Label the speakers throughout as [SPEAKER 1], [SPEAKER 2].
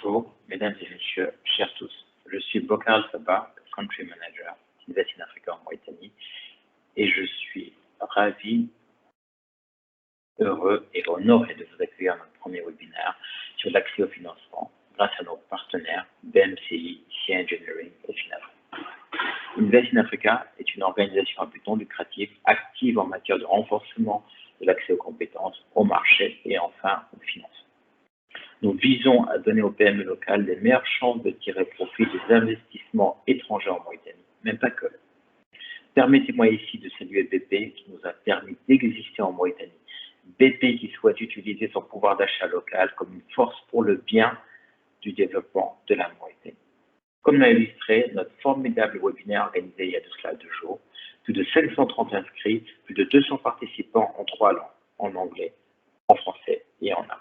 [SPEAKER 1] Bonjour, mesdames et messieurs, chers tous. Je suis Bokar Al-Sabah, Country Manager Invest in Africa en Mauritanie, et je suis ravi, heureux et honoré de vous accueillir à notre premier webinaire sur l'accès au financement grâce à nos partenaires BMCI, CI Engineering et Finafrique. Invest in Africa est une organisation à but non lucratif active en matière de renforcement de l'accès aux compétences, au marché et enfin aux finances. Nous visons à donner aux PME locales les meilleures chances de tirer profit des investissements étrangers en Mauritanie, même pas que. Permettez-moi ici de saluer BP qui nous a permis d'exister en Mauritanie. BP qui souhaite utiliser son pouvoir d'achat local comme une force pour le bien du développement de la Mauritanie. Comme l'a illustré notre formidable webinaire organisé il y a de cela 2 jours, plus de 530 inscrits, plus de 200 participants en 3 langues, en anglais, en français et en arabe.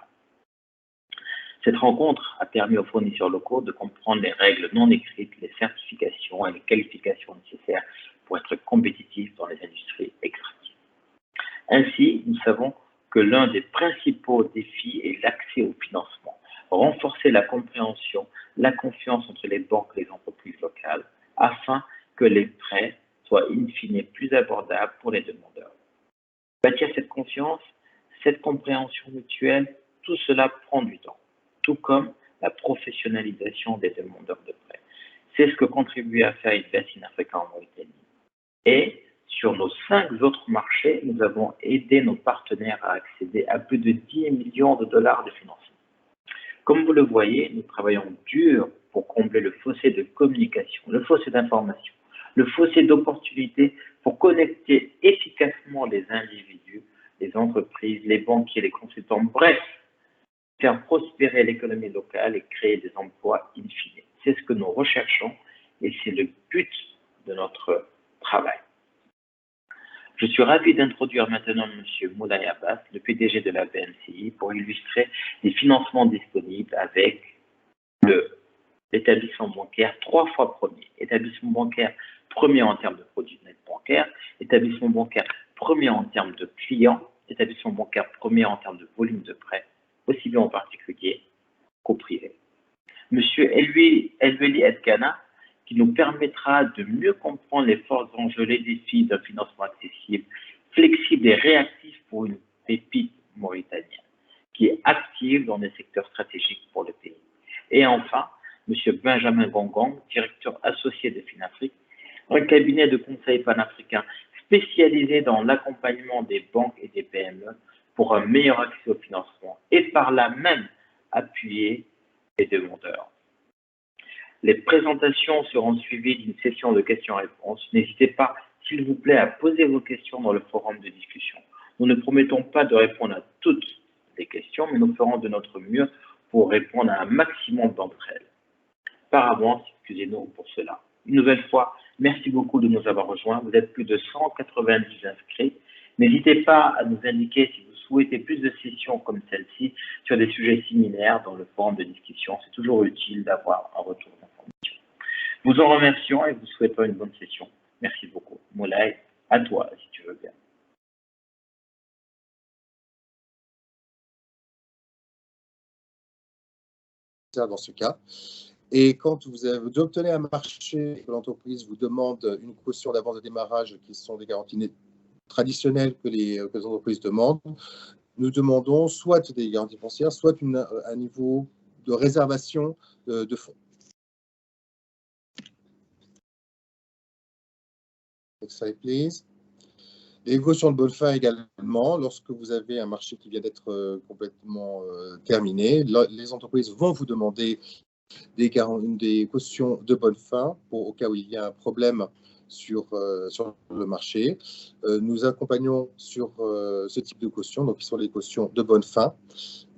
[SPEAKER 1] Cette rencontre a permis aux fournisseurs locaux de comprendre les règles non écrites, les certifications et les qualifications nécessaires pour être compétitifs dans les industries extractives. Ainsi, nous savons que l'un des principaux défis est l'accès au financement, renforcer la compréhension, la confiance entre les banques et les entreprises locales, afin que les prêts soient in fine plus abordables pour les demandeurs. Bâtir cette confiance, cette compréhension mutuelle, tout cela prend du temps, tout comme la professionnalisation des demandeurs de prêts. C'est ce que contribue à faire Invest in Africa en Mauritanie. Et sur nos 5 autres marchés, nous avons aidé nos partenaires à accéder à plus de 10 millions de dollars de financement. Comme vous le voyez, nous travaillons dur pour combler le fossé de communication, le fossé d'information, le fossé d'opportunités pour connecter efficacement les individus, les entreprises, les banquiers, les consultants, bref, faire prospérer l'économie locale et créer des emplois in fine. C'est ce que nous recherchons et c'est le but de notre travail. Je suis ravi d'introduire maintenant M. Moulay Abbas, le PDG de la BMCI, pour illustrer les financements disponibles avec l'établissement bancaire 3 fois premier. Établissement bancaire premier en termes de produits nets bancaires, établissement bancaire premier en termes de clients, établissement bancaire premier en termes de volume de prêts, aussi bien en particulier qu'au privé. M. Elveli Edgana, qui nous permettra de mieux comprendre les forts enjeux, les défis d'un financement accessible, flexible et réactif pour une pépite mauritanienne, qui est active dans des secteurs stratégiques pour le pays. Et enfin, M. Benjamin Gongong, directeur associé de Finafrique, un cabinet de conseil panafricain spécialisé dans l'accompagnement des banques et des PME pour un meilleur accès au financement et par là même appuyer les demandeurs. Les présentations seront suivies d'une session de questions-réponses. N'hésitez pas, s'il vous plaît, à poser vos questions dans le forum de discussion. Nous ne promettons pas de répondre à toutes les questions, mais nous ferons de notre mieux pour répondre à un maximum d'entre elles. Par avance, excusez-nous pour cela. Une nouvelle fois, merci beaucoup de nous avoir rejoints. Vous êtes plus de 190 inscrits. N'hésitez pas à nous indiquer si vous souhaitez plus de sessions comme celle-ci sur des sujets similaires dans le forum de discussion. C'est toujours utile d'avoir un retour d'information. Vous en remercions et vous souhaitons une bonne session. Merci beaucoup. Moulay, à toi, si tu veux bien.
[SPEAKER 2] Dans ce cas. Et quand vous obtenez un marché, que l'entreprise vous demande une caution d'avance de démarrage qui sont des garanties traditionnelles que les entreprises demandent, nous demandons soit des garanties foncières, soit un niveau de réservation de fonds. Next slide, please. Les cautions de bonne fin également, lorsque vous avez un marché qui vient d'être complètement terminé, les entreprises vont vous demander des cautions de bonne fin au cas où il y a un problème sur le marché. Nous accompagnons sur ce type de cautions, donc qui sont les cautions de bonne fin,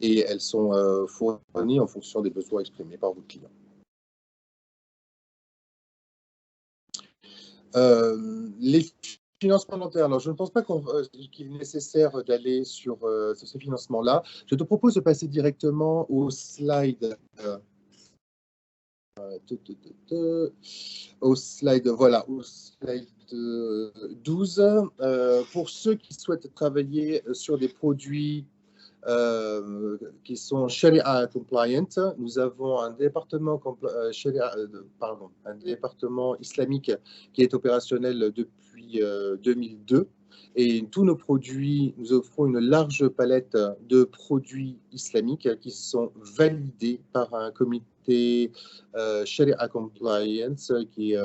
[SPEAKER 2] et elles sont fournies en fonction des besoins exprimés par vos clients. Les financements dentaires, alors je ne pense pas qu'il est nécessaire d'aller sur ce financement-là. Je te propose de passer directement au slide. Au slide 12. Pour ceux qui souhaitent travailler sur des produits qui sont Sharia compliant. Nous avons un département, un département islamique qui est opérationnel depuis 2002. Et tous nos produits, nous offrons une large palette de produits islamiques qui sont validés par un comité Sharia Compliance qui est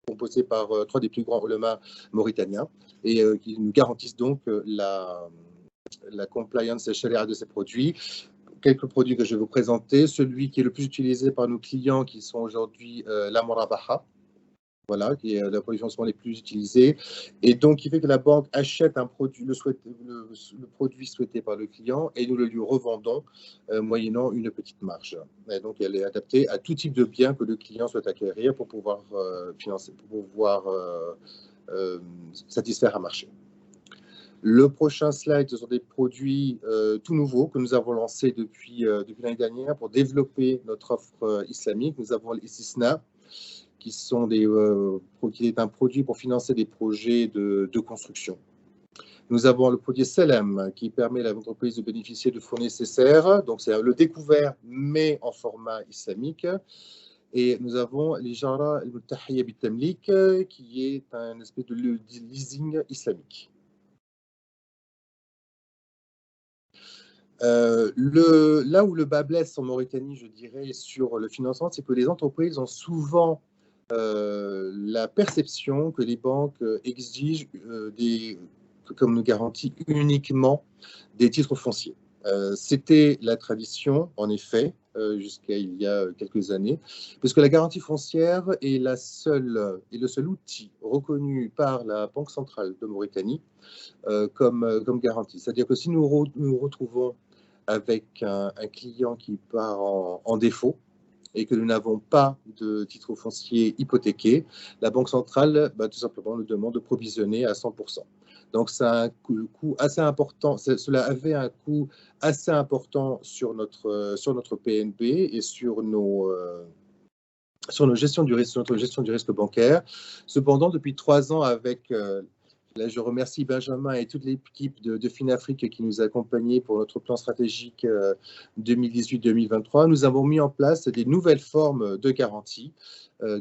[SPEAKER 2] composé par 3 des plus grands ulémas mauritaniens et qui nous garantissent donc la compliance Sharia de ces produits. Quelques produits que je vais vous présenter. Celui qui est le plus utilisé par nos clients qui sont aujourd'hui la Murabaha. Voilà, qui est la production souvent les plus utilisées. Et donc, qui fait que la banque achète un produit, le produit souhaité par le client et nous le lui revendons moyennant une petite marge. Et donc, elle est adaptée à tout type de bien que le client souhaite acquérir pour pouvoir financer, pour pouvoir satisfaire un marché. Le prochain slide, ce sont des produits tout nouveaux que nous avons lancés depuis l'année dernière pour développer notre offre islamique. Nous avons l'Istisna, qui est un produit pour financer des projets de construction. Nous avons le produit Selem, qui permet à l'entreprise de bénéficier de fonds nécessaires. Donc, c'est le découvert, mais en format islamique. Et nous avons l'Ijara al-Muttahiyya bit-Tamlik, qui est un espèce de leasing islamique. Là où le bas blesse en Mauritanie, je dirais, sur le financement, c'est que les entreprises ont souvent la perception que les banques exigent comme garantie uniquement des titres fonciers. C'était la tradition, en effet, jusqu'à il y a quelques années, puisque la garantie foncière est le seul outil reconnu par la Banque centrale de Mauritanie comme garantie. C'est-à-dire que si nous nous retrouvons avec un client qui part en défaut, et que nous n'avons pas de titre foncier hypothéqué, la Banque centrale, tout simplement, nous demande de provisionner à 100%. Donc, ça a un coût assez important. Cela avait un coût assez important sur notre PNB et sur notre gestion du risque bancaire. Cependant, depuis 3 ans, là, je remercie Benjamin et toute l'équipe de Finafrique qui nous a accompagnés pour notre plan stratégique 2018-2023. Nous avons mis en place des nouvelles formes de garantie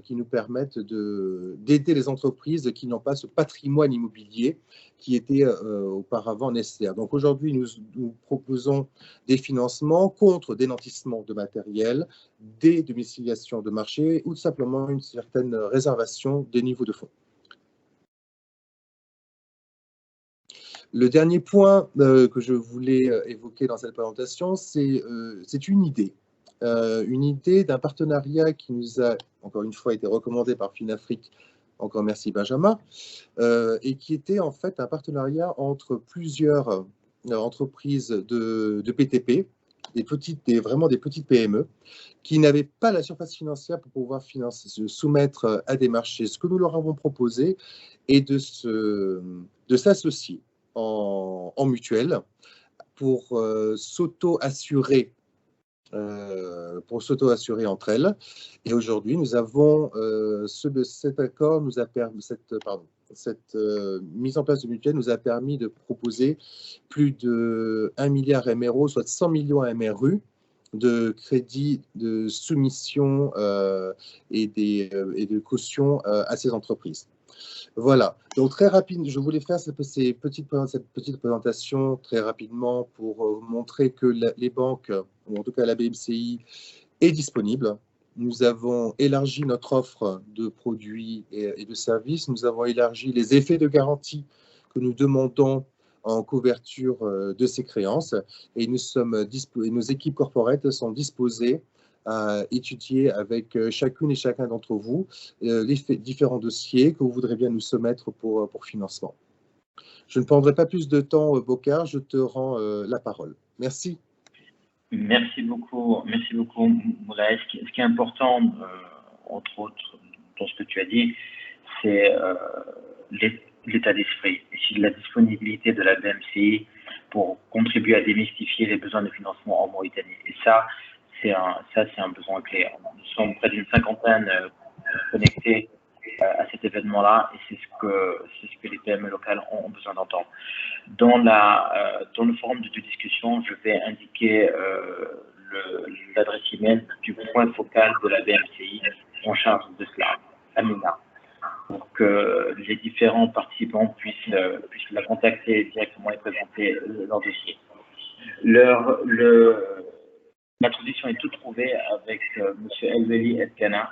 [SPEAKER 2] qui nous permettent d'aider les entreprises qui n'ont pas ce patrimoine immobilier qui était auparavant nécessaire. Donc aujourd'hui, nous proposons des financements contre des nantissements de matériel, des domiciliations de marché ou tout simplement une certaine réservation des niveaux de fonds. Le dernier point que je voulais évoquer dans cette présentation, c'est une idée d'un partenariat qui nous a, encore une fois, été recommandé par Finafrique, encore merci Benjamin, et qui était en fait un entre plusieurs entreprises de PTP, vraiment des petites PME, qui n'avaient pas la surface financière pour pouvoir se soumettre à des marchés. Ce que nous leur avons proposé est de s'associer en mutuelle pour s'auto-assurer entre elles. Et aujourd'hui, nous avons cet accord nous a permis, cette mise en place de mutuelle nous a permis de proposer plus de 1 milliard MRO, soit 100 millions MRU de crédits de soumission et de caution à ces entreprises. Voilà, donc très rapide, je voulais faire cette petite présentation très rapidement pour montrer que les banques, ou en tout cas la BMCI, est disponible. Nous avons élargi notre offre de produits et de services. Nous avons élargi les effets de garantie que nous demandons en couverture de ces créances. Et nos équipes corporates sont disposées à étudier avec chacune et chacun d'entre vous les différents dossiers que vous voudrez bien nous soumettre pour financement. Je ne prendrai pas plus de temps, Bokar, je te rends la parole. Merci.
[SPEAKER 1] Merci beaucoup, Moulay. Ce qui est important, entre autres, dans ce que tu as dit, c'est l'état d'esprit et si la disponibilité de la BMCI pour contribuer à démystifier les besoins de financement en Mauritanie. Et ça, c'est un besoin clé. Nous sommes près d'une 50aine connectés à cet événement-là et c'est ce que les PME locales ont besoin d'entendre. Dans le forum de discussion, je vais indiquer l'adresse email du point focal de la BMCI en charge de cela, Amina, pour que les différents participants puissent la contacter directement et présenter leur dossier. L'introduction est toute trouvée avec M. Elveli Elkana,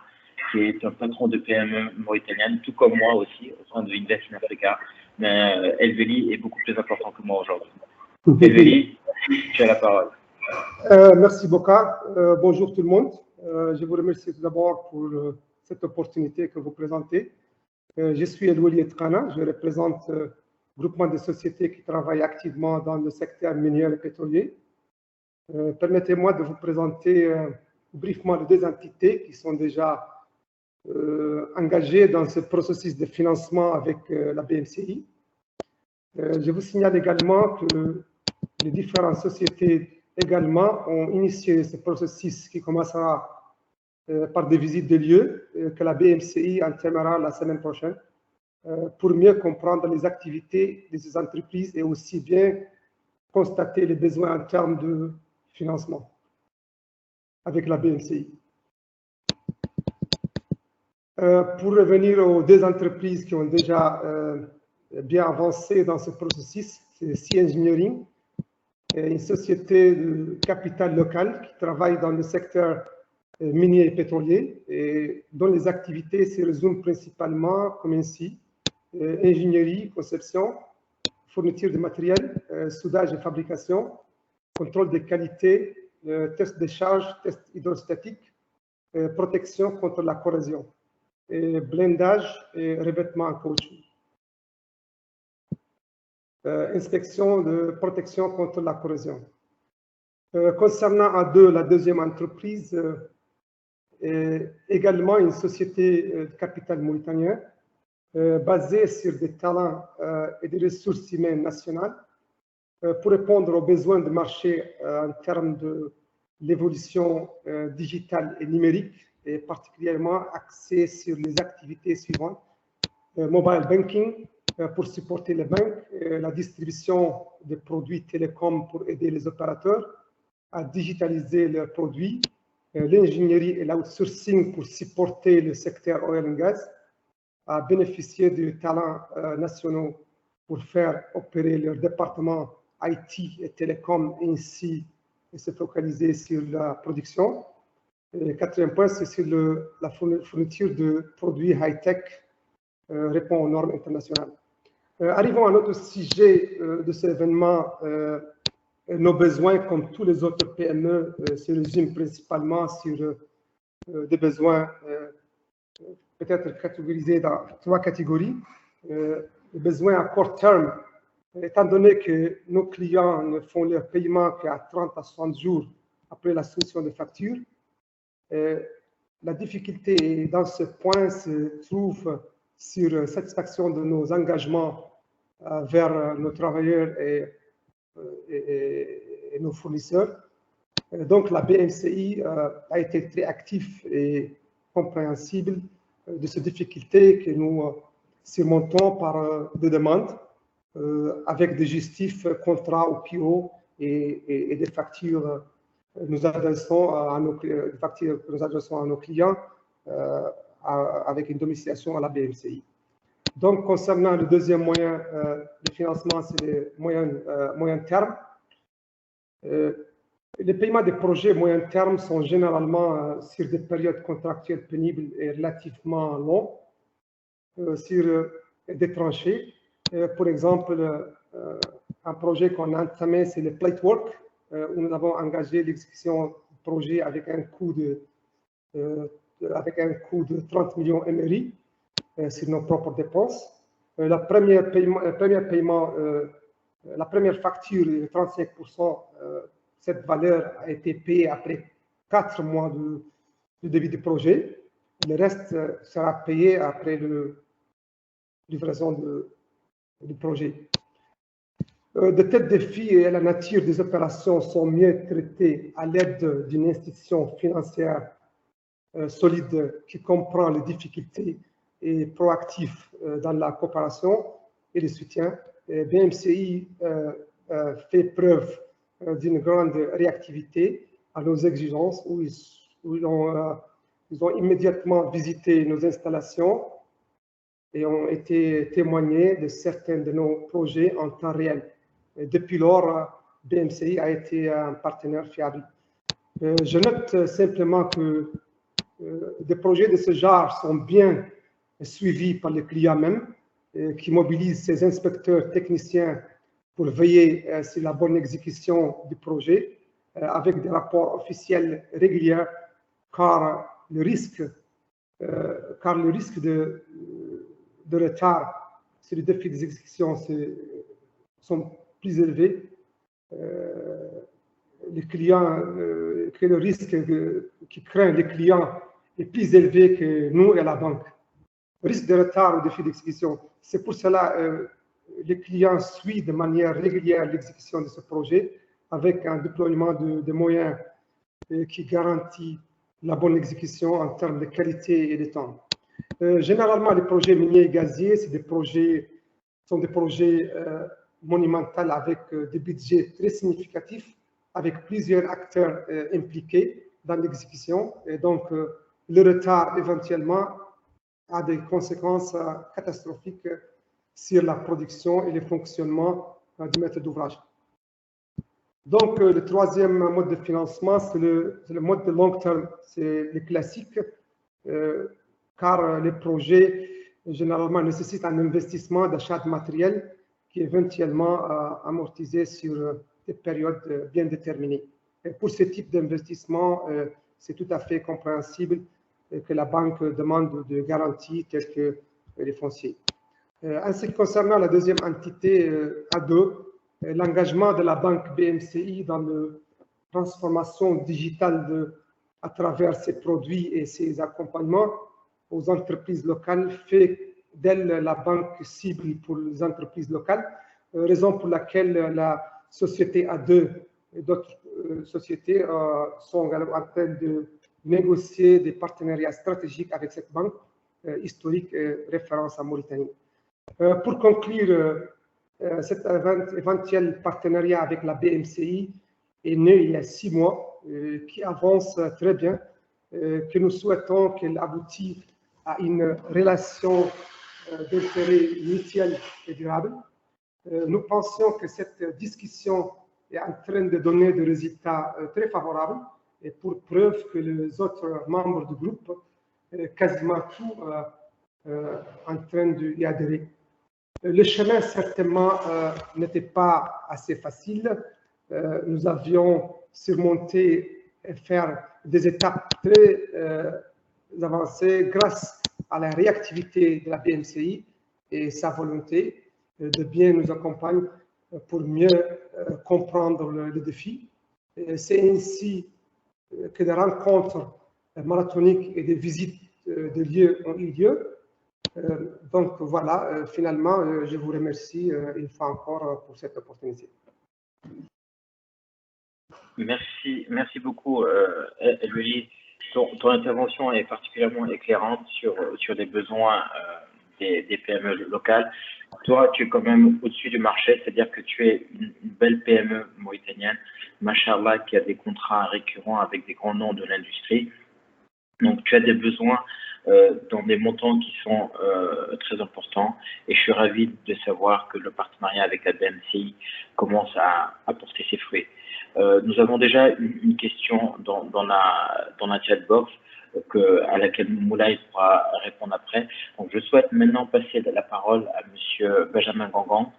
[SPEAKER 1] qui est un patron de PME mauritanienne, tout comme moi aussi, au sein de Invest in Africa. Mais Elveli est beaucoup plus important que moi aujourd'hui. Elveli, tu as la parole.
[SPEAKER 3] Merci Boka. Bonjour tout le monde. Je vous remercie tout d'abord pour cette opportunité que vous présentez. Je suis Elweli Elkana, je représente le groupement de sociétés qui travaillent activement dans le secteur minier et pétrolier. Permettez-moi de vous présenter brièvement les deux entités qui sont déjà engagées dans ce processus de financement avec la BMCI. Je vous signale également que les différentes sociétés également ont initié ce processus qui commencera par des visites de lieux que la BMCI entamera la semaine prochaine pour mieux comprendre les activités de ces entreprises et aussi bien constater les besoins en termes de financement avec la BMCI. Pour revenir aux deux entreprises qui ont déjà bien avancé dans ce processus, c'est Sea Engineering, une société de capital local qui travaille dans le secteur minier et pétrolier et dont les activités se résument principalement comme ainsi: ingénierie, conception, fourniture de matériel, soudage et fabrication, contrôle de qualité, test de charge, test hydrostatique, protection contre la corrosion, et blindage et revêtement en caoutchouc. Inspection de protection contre la corrosion. Concernant la deuxième entreprise, également une société de capital mauritanien basée sur des talents et des ressources humaines nationales pour répondre aux besoins de marché en termes de l'évolution digitale et numérique, et particulièrement axée sur les activités suivantes: mobile banking pour supporter les banques, la distribution des produits télécoms pour aider les opérateurs à digitaliser leurs produits, l'ingénierie et l'outsourcing pour supporter le secteur oil and gas, à bénéficier de talents nationaux pour faire opérer leur département IT et télécom et ainsi se focaliser sur la production. Et le quatrième point, c'est sur la fourniture de produits high-tech répond aux normes internationales. Arrivons à notre sujet de cet événement. Nos besoins, comme tous les autres PME, se résument principalement sur des besoins peut-être catégorisés dans 3 catégories. Les besoins à court terme, étant donné que nos clients ne font leur paiement qu'à 30 à 60 jours après la soumission de facture. La difficulté dans ce point se trouve sur satisfaction de nos engagements vers nos travailleurs et nos fournisseurs. Donc la BMCI a été très active et compréhensible de ces difficultés que nous surmontons par des demandes avec des justifs contrats au PO et des factures nous adressons à nos clients avec une domiciliation à la BMCI. Donc, concernant le deuxième moyen de financement, c'est les moyen terme. Les paiements des projets moyen terme sont généralement sur des périodes contractuelles pénibles et relativement longues, sur des tranchées. Pour exemple, un projet qu'on a entamé, c'est le plate work, où nous avons engagé l'exécution du projet avec un coût de 30 millions MRI sur nos propres dépenses. La première facture de 35%, cette valeur a été payée après 4 mois de début du projet. Le reste sera payé après la livraison du projet. De tels défis et la nature des opérations sont mieux traités à l'aide d'une institution financière solide qui comprend les difficultés et proactif dans la coopération et le soutien. BMCI fait preuve d'une grande réactivité à nos exigences, où ils ont immédiatement visité nos installations et ont été témoignés de certains de nos projets en temps réel. Et depuis lors, BMCI a été un partenaire fiable. Je note simplement que des projets de ce genre sont bien suivis par le client même, qui mobilise ses inspecteurs techniciens pour veiller sur la bonne exécution du projet, avec des rapports officiels réguliers, car le risque de retard sur les défis des exécutions sont plus élevés. Que le risque qui craint les clients est plus élevé que nous et la banque. Le risque de retard au défi d'exécution. C'est pour cela que les clients suivent de manière régulière l'exécution de ce projet avec un déploiement de moyens qui garantit la bonne exécution en termes de qualité et de temps. Généralement, les projets miniers et gaziers sont des projets monumentaux avec des budgets très significatifs, avec plusieurs acteurs impliqués dans l'exécution. Et donc, le retard, éventuellement, a des conséquences catastrophiques sur la production et le fonctionnement du maître d'ouvrage. Donc, le troisième mode de financement, c'est le mode de long terme. C'est le classique, car les projets, généralement, nécessitent un investissement d'achat de matériel qui est éventuellement amortisé sur des périodes bien déterminées. Et pour ce type d'investissement, c'est tout à fait compréhensible que la banque demande de garanties telles que les fonciers. En ce qui concerne la deuxième entité, A2, l'engagement de la banque BMCI dans la transformation digitale à travers ses produits et ses accompagnements aux entreprises locales fait d'elle la banque cible pour les entreprises locales, raison pour laquelle la société A2 et d'autres sociétés sont en train de négocier des partenariats stratégiques avec cette banque historique référence en Mauritanie. Pour conclure, cet éventuel partenariat avec la BMCI est né il y a 6 mois, qui avance très bien, que nous souhaitons qu'elle aboutisse à une relation d'intérêt mutuel et durable. Nous pensons que cette discussion est en train de donner des résultats très favorables, et pour preuve que les autres membres du groupe, quasiment tous, en train d'y adhérer. Le chemin, certainement, n'était pas assez facile. Nous avions surmonté et faire des étapes très avancées grâce à la réactivité de la BMCI et sa volonté de bien nous accompagner pour mieux comprendre le défi. C'est ainsi que des rencontres marathoniques et des visites de lieux ont eu lieu. Donc voilà, finalement, je vous remercie une fois encore pour cette opportunité.
[SPEAKER 1] Merci beaucoup, Louis. Ton intervention est particulièrement éclairante sur les besoins des PME locales. Toi, tu es quand même au-dessus du marché, c'est-à-dire que tu es une belle PME mauritanienne, machallah, qui a des contrats récurrents avec des grands noms de l'industrie. Donc, tu as des besoins dans des montants qui sont très importants, et je suis ravi de savoir que le partenariat avec la BMCI commence à porter ses fruits. Nous avons déjà une question dans la chatbox à laquelle Moulay pourra répondre après. Donc, je souhaite maintenant passer la parole à Monsieur Benjamin Gangan,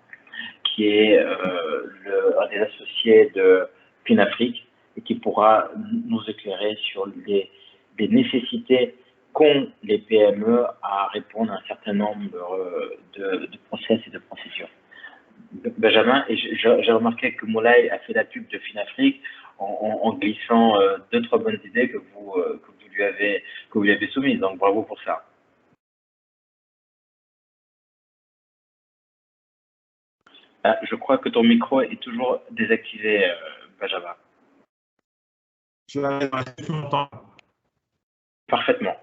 [SPEAKER 1] qui est un des associés de Finafrique et qui pourra nous éclairer sur les nécessités qu'ont les PME à répondre à un certain nombre de process et de procédures. Benjamin, et j'ai remarqué que Moulay a fait la pub de Finafrique en glissant 2-3 bonnes idées que vous lui avez soumises. Donc bravo pour ça. Ah, je crois que ton micro est toujours désactivé, Benjamin.
[SPEAKER 4] Je m'entends.
[SPEAKER 1] Parfaitement.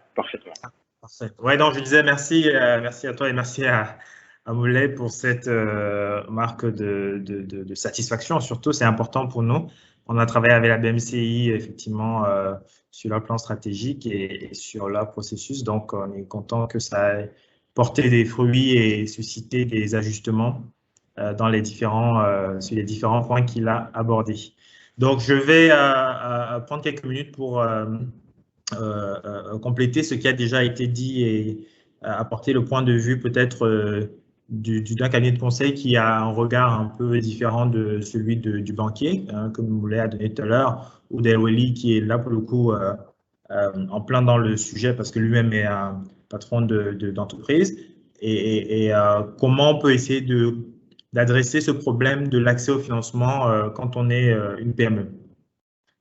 [SPEAKER 4] Parfait. Ouais, donc je disais merci, merci à toi et merci à Moulay pour cette marque de satisfaction. Surtout, c'est important pour nous. On a travaillé avec la BMCI effectivement sur leur plan stratégique et sur leur processus. Donc, on est content que ça ait porté des fruits et suscité des ajustements dans les sur les différents points qu'il a abordés. Donc, je vais prendre quelques minutes pour compléter ce qui a déjà été dit et apporter le point de vue peut-être d'un cabinet de conseil qui a un regard un peu différent de celui du banquier, hein, comme Moulay a donné tout à l'heure, ou d'Elweli qui est là pour le coup en plein dans le sujet parce que lui-même est un patron d'entreprise. Et comment on peut essayer d'adresser ce problème de l'accès au financement quand on est une PME.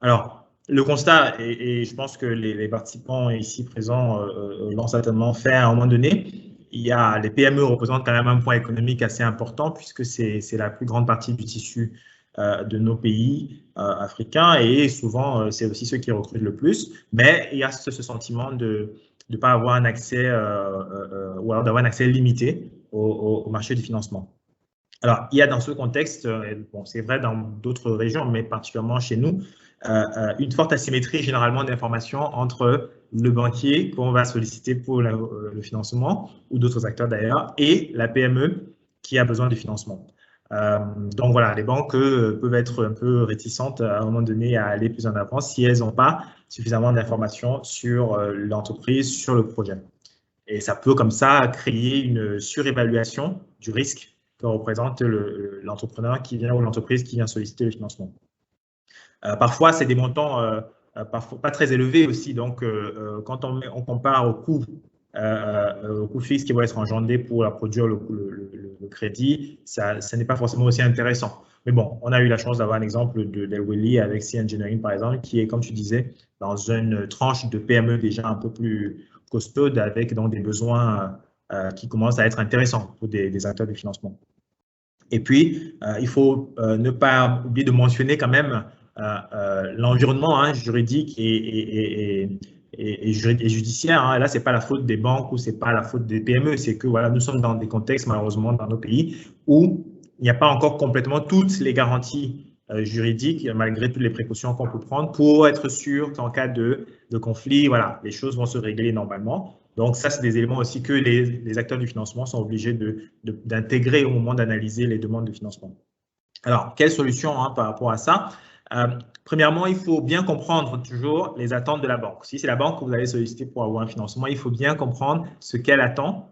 [SPEAKER 4] Alors, le constat, et je pense que les participants ici présents l'ont certainement fait à un moment donné, les PME représentent quand même un point économique assez important puisque c'est la plus grande partie du tissu de nos pays africains et souvent c'est aussi ceux qui recrutent le plus. Mais il y a ce sentiment de ne pas avoir un accès ou alors d'avoir un accès limité au marché du financement. Alors, il y a dans ce contexte, bon, c'est vrai dans d'autres régions, mais particulièrement chez nous, une forte asymétrie généralement d'informations entre le banquier qu'on va solliciter pour le financement, ou d'autres acteurs d'ailleurs, et la PME qui a besoin de financement. Donc voilà, les banques peuvent être un peu réticentes à un moment donné à aller plus en avant si elles n'ont pas suffisamment d'informations sur l'entreprise, sur le projet. Et ça peut comme ça créer une surévaluation du risque que représente l'entrepreneur qui vient ou l'entreprise qui vient solliciter le financement. Parfois, c'est des montants parfois pas très élevés aussi. Donc, quand on compare au coût fixe qui va être engendré pour produire le crédit, ça n'est pas forcément aussi intéressant. Mais bon, on a eu la chance d'avoir un exemple d'Elweli avec Sea Engineering, par exemple, qui est, comme tu disais, dans une tranche de PME déjà un peu plus costaude avec donc, des besoins qui commencent à être intéressants pour des acteurs de financement. Et puis, il faut ne pas oublier de mentionner quand même l'environnement juridique et judiciaire. Hein. Là, ce n'est pas la faute des banques ou ce n'est pas la faute des PME. C'est que voilà, nous sommes dans des contextes, malheureusement, dans nos pays où il n'y a pas encore complètement toutes les garanties juridiques, malgré toutes les précautions qu'on peut prendre, pour être sûr qu'en cas de conflit, voilà, les choses vont se régler normalement. Donc, ça, c'est des éléments aussi que les acteurs du financement sont obligés d'intégrer au moment d'analyser les demandes de financement. Alors, quelle solution par rapport à ça? Premièrement, il faut bien comprendre toujours les attentes de la banque. Si c'est la banque que vous allez solliciter pour avoir un financement, il faut bien comprendre ce qu'elle attend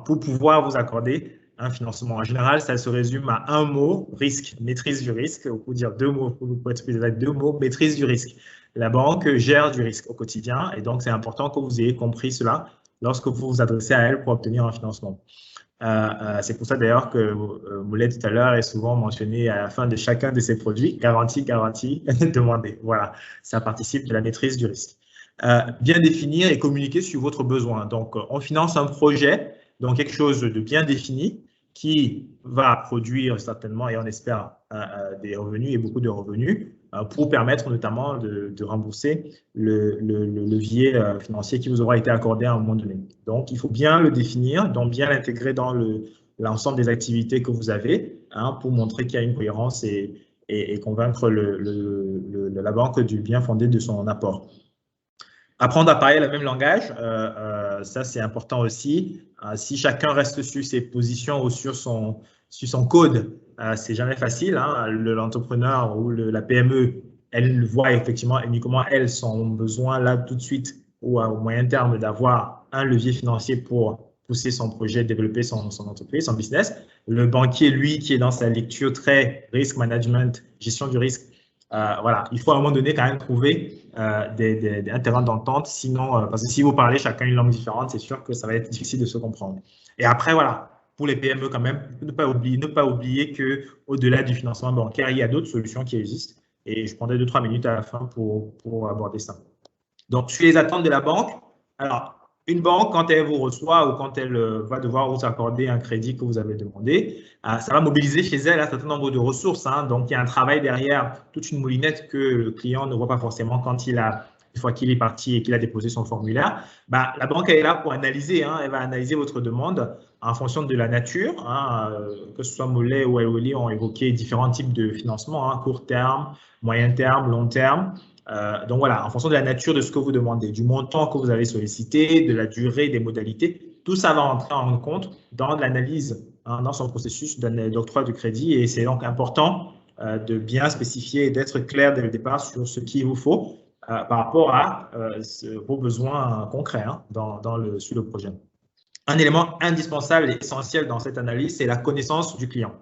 [SPEAKER 4] pour pouvoir vous accorder un financement. En général, ça se résume à un mot, risque, maîtrise du risque. On peut dire deux mots, pour être plus exact, deux mots, maîtrise du risque. La banque gère du risque au quotidien et donc c'est important que vous ayez compris cela lorsque vous vous adressez à elle pour obtenir un financement. C'est pour ça d'ailleurs que Moulay tout à l'heure est souvent mentionné à la fin de chacun de ses produits, garantie, demandez. Voilà, ça participe de la maîtrise du risque. Bien définir et communiquer sur votre besoin. Donc, on finance un projet, donc quelque chose de bien défini qui va produire certainement, et on espère, des revenus et beaucoup de revenus pour permettre notamment de rembourser le levier financier qui vous aura été accordé à un moment donné. Donc, il faut bien le définir, donc bien l'intégrer dans l'ensemble des activités que vous avez pour montrer qu'il y a une cohérence et convaincre la banque du bien fondé de son apport. Apprendre à parler le même langage, ça c'est important aussi. Si chacun reste sur ses positions ou sur son code, c'est jamais facile. L'entrepreneur ou la PME, elle voit effectivement uniquement elle son besoin là tout de suite ou au moyen terme d'avoir un levier financier pour pousser son projet, développer son entreprise, son business. Le banquier, lui, qui est dans sa lecture très risk management, gestion du risque, voilà, il faut à un moment donné quand même trouver un terrain d'entente, sinon, parce que si vous parlez chacun une langue différente, c'est sûr que ça va être difficile de se comprendre. Et après, voilà, pour les PME quand même, ne pas oublier qu'au-delà du financement bancaire, il y a d'autres solutions qui existent. Et je prendrai 2-3 minutes à la fin pour aborder ça. Donc, sur les attentes de la banque, alors, une banque, quand elle vous reçoit ou quand elle va devoir vous accorder un crédit que vous avez demandé, ça va mobiliser chez elle un certain nombre de ressources. Donc, il y a un travail derrière, toute une moulinette que le client ne voit pas forcément quand il a une fois qu'il est parti et qu'il a déposé son formulaire, bah, la banque est là pour analyser. Elle va analyser votre demande en fonction de la nature. Que ce soit Mollet ou Elweli ont évoqué différents types de financement, court terme, moyen terme, long terme. Donc voilà, en fonction de la nature de ce que vous demandez, du montant que vous avez sollicité, de la durée, des modalités, tout ça va entrer en compte dans l'analyse, dans son processus d'octroi de crédit. Et c'est donc important de bien spécifier et d'être clair dès le départ sur ce qu'il vous faut par rapport à vos besoins concrets sur le projet. Un élément indispensable et essentiel dans cette analyse, c'est la connaissance du client.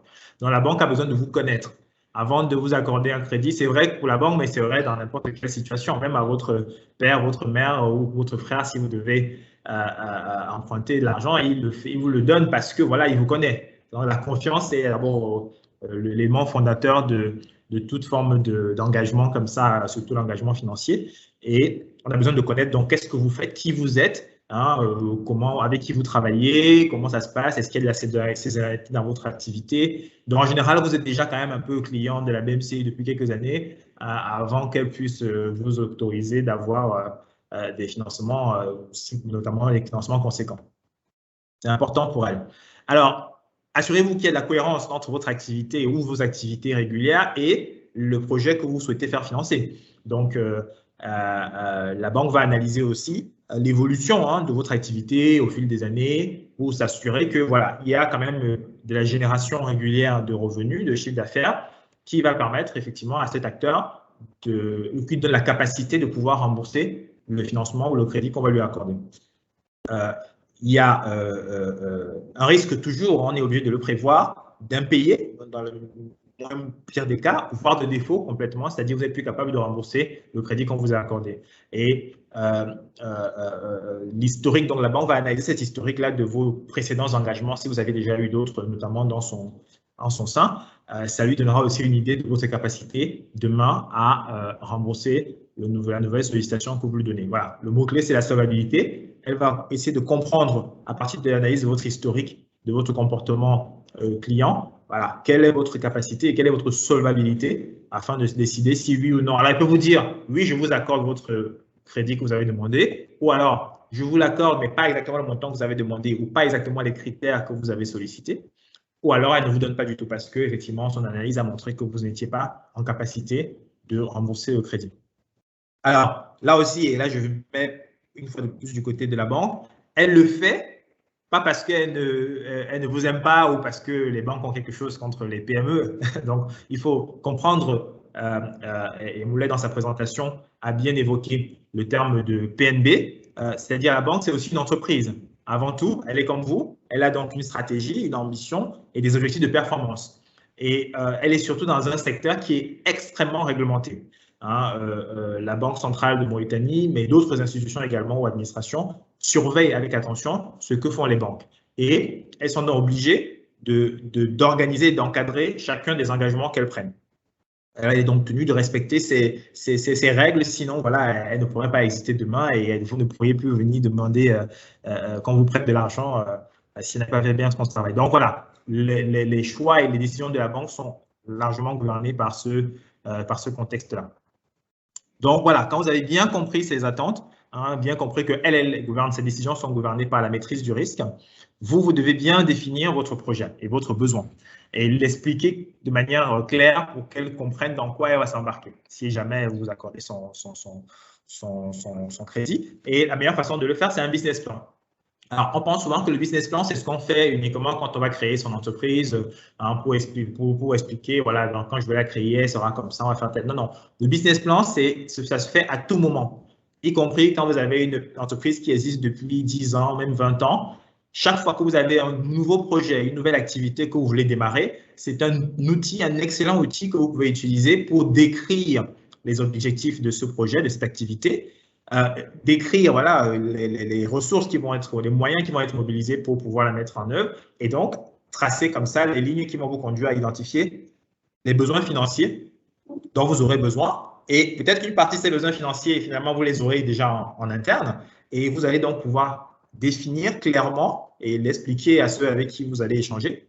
[SPEAKER 4] Donc, la banque a besoin de vous connaître avant de vous accorder un crédit. C'est vrai pour la banque, mais c'est vrai dans n'importe quelle situation, même à votre père, votre mère ou votre frère, si vous devez emprunter de l'argent, il vous le donne parce que voilà, il vous connaît. Donc, la confiance est d'abord l'élément fondateur de toute forme d'engagement comme ça, surtout l'engagement financier. Et on a besoin de connaître donc qu'est-ce que vous faites, qui vous êtes, avec qui vous travaillez, comment ça se passe, est-ce qu'il y a de la saisonnalité dans votre activité. Donc, en général, vous êtes déjà quand même un peu client de la BMCI depuis quelques années avant qu'elle puisse vous autoriser d'avoir des financements, notamment des financements conséquents. C'est important pour elle. Alors, assurez-vous qu'il y a de la cohérence entre votre activité ou vos activités régulières et le projet que vous souhaitez faire financer. Donc, la banque va analyser aussi l'évolution de votre activité au fil des années pour s'assurer que voilà, il y a quand même de la génération régulière de revenus, de chiffre d'affaires qui va permettre effectivement à cet acteur qui donne la capacité de pouvoir rembourser le financement ou le crédit qu'on va lui accorder. Il y a un risque toujours, on est obligé de le prévoir, d'impayé dans le pire des cas, voire de défaut complètement, c'est-à-dire que vous n'êtes plus capable de rembourser le crédit qu'on vous a accordé. Et l'historique, donc la banque va analyser cet historique-là de vos précédents engagements, si vous avez déjà eu d'autres, notamment dans son sein. Ça lui donnera aussi une idée de votre capacité demain à rembourser la nouvelle sollicitation que vous lui donnez. Voilà, le mot-clé, c'est la solvabilité. Elle va essayer de comprendre, à partir de l'analyse de votre historique, de votre comportement client, voilà, quelle est votre capacité et quelle est votre solvabilité afin de se décider si oui ou non. Alors, elle peut vous dire, oui, je vous accorde votre crédit que vous avez demandé, ou alors, je vous l'accorde, mais pas exactement le montant que vous avez demandé ou pas exactement les critères que vous avez sollicités. Ou alors, elle ne vous donne pas du tout parce que, effectivement, son analyse a montré que vous n'étiez pas en capacité de rembourser le crédit. Alors, là aussi, et là, je vais mettre une fois de plus du côté de la banque, elle le fait pas parce qu'elle ne vous aime pas ou parce que les banques ont quelque chose contre les PME. Donc, il faut comprendre, et Moulet, dans sa présentation, a bien évoqué le terme de PNB, c'est-à-dire la banque, c'est aussi une entreprise. Avant tout, elle est comme vous, elle a donc une stratégie, une ambition et des objectifs de performance. Et elle est surtout dans un secteur qui est extrêmement réglementé. La Banque centrale de Mauritanie, mais d'autres institutions également ou administrations, surveillent avec attention ce que font les banques. Et elles sont donc obligées d'organiser et d'encadrer chacun des engagements qu'elles prennent. Elle est donc tenue de respecter ces règles, sinon voilà, elle ne pourrait pas exister demain et vous ne pourriez plus venir demander qu'on vous prête de l'argent si elle n'a pas fait bien son travail. Donc voilà, les choix et les décisions de la banque sont largement gouvernés par ce contexte-là. Donc voilà, quand vous avez bien compris ces attentes, bien compris que ces décisions sont gouvernées par la maîtrise du risque, vous devez bien définir votre projet et votre besoin et l'expliquer de manière claire pour qu'elle comprenne dans quoi elle va s'embarquer si jamais vous accordez son crédit. Et la meilleure façon de le faire, c'est un business plan. Alors, on pense souvent que le business plan, c'est ce qu'on fait uniquement quand on va créer son entreprise pour expliquer, voilà, quand je vais la créer, elle sera comme ça, on va faire tel. Non, non. Le business plan, ça se fait à tout moment, y compris quand vous avez une entreprise qui existe depuis 10 ans, même 20 ans. Chaque fois que vous avez un nouveau projet, une nouvelle activité que vous voulez démarrer, c'est un excellent outil que vous pouvez utiliser pour décrire les objectifs de ce projet, de cette activité, décrire voilà, les ressources qui vont être, les moyens qui vont être mobilisés pour pouvoir la mettre en œuvre et donc tracer comme ça les lignes qui vont vous conduire à identifier les besoins financiers dont vous aurez besoin et peut-être qu'une partie de ces besoins financiers, finalement, vous les aurez déjà en interne et vous allez donc pouvoir définir clairement et l'expliquer à ceux avec qui vous allez échanger,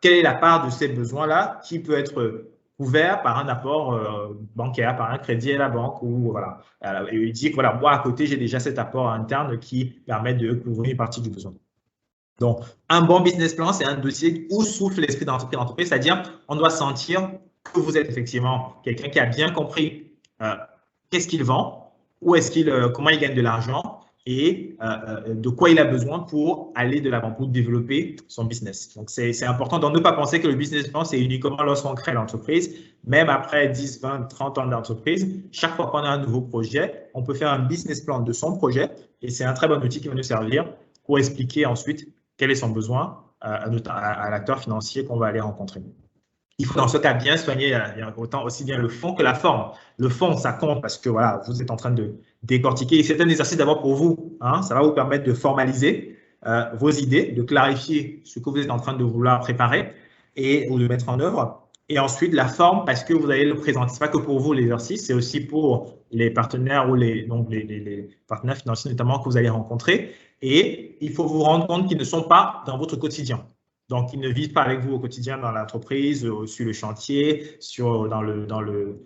[SPEAKER 4] quelle est la part de ces besoins-là qui peut être couvert par un apport bancaire, par un crédit à la banque, ou voilà. Et il dit que voilà, moi à côté, j'ai déjà cet apport interne qui permet de couvrir une partie du besoin. Donc, un bon business plan, c'est un dossier où souffle l'esprit d'entreprise, c'est-à-dire on doit sentir que vous êtes effectivement quelqu'un qui a bien compris qu'est-ce qu'il vend, comment il gagne de l'argent et de quoi il a besoin pour aller de l'avant, pour développer son business. Donc, c'est important de ne pas penser que le business plan, c'est uniquement lorsqu'on crée l'entreprise. Même après 10, 20, 30 ans d'entreprise, chaque fois qu'on a un nouveau projet, on peut faire un business plan de son projet et c'est un très bon outil qui va nous servir pour expliquer ensuite quel est son besoin à l'acteur financier qu'on va aller rencontrer. Il faut dans ce cas bien soigner autant aussi bien le fond que la forme. Le fond, ça compte parce que voilà, vous êtes en train de décortiquer. C'est un exercice d'abord pour vous. Hein, ça va vous permettre de formaliser vos idées, de clarifier ce que vous êtes en train de vouloir préparer ou de mettre en œuvre. Et ensuite, la forme, parce que vous allez le présenter. Ce n'est pas que pour vous l'exercice, c'est aussi pour les partenaires ou les partenaires financiers notamment que vous allez rencontrer. Et il faut vous rendre compte qu'ils ne sont pas dans votre quotidien. Donc, ils ne vivent pas avec vous au quotidien dans l'entreprise, sur le chantier, dans le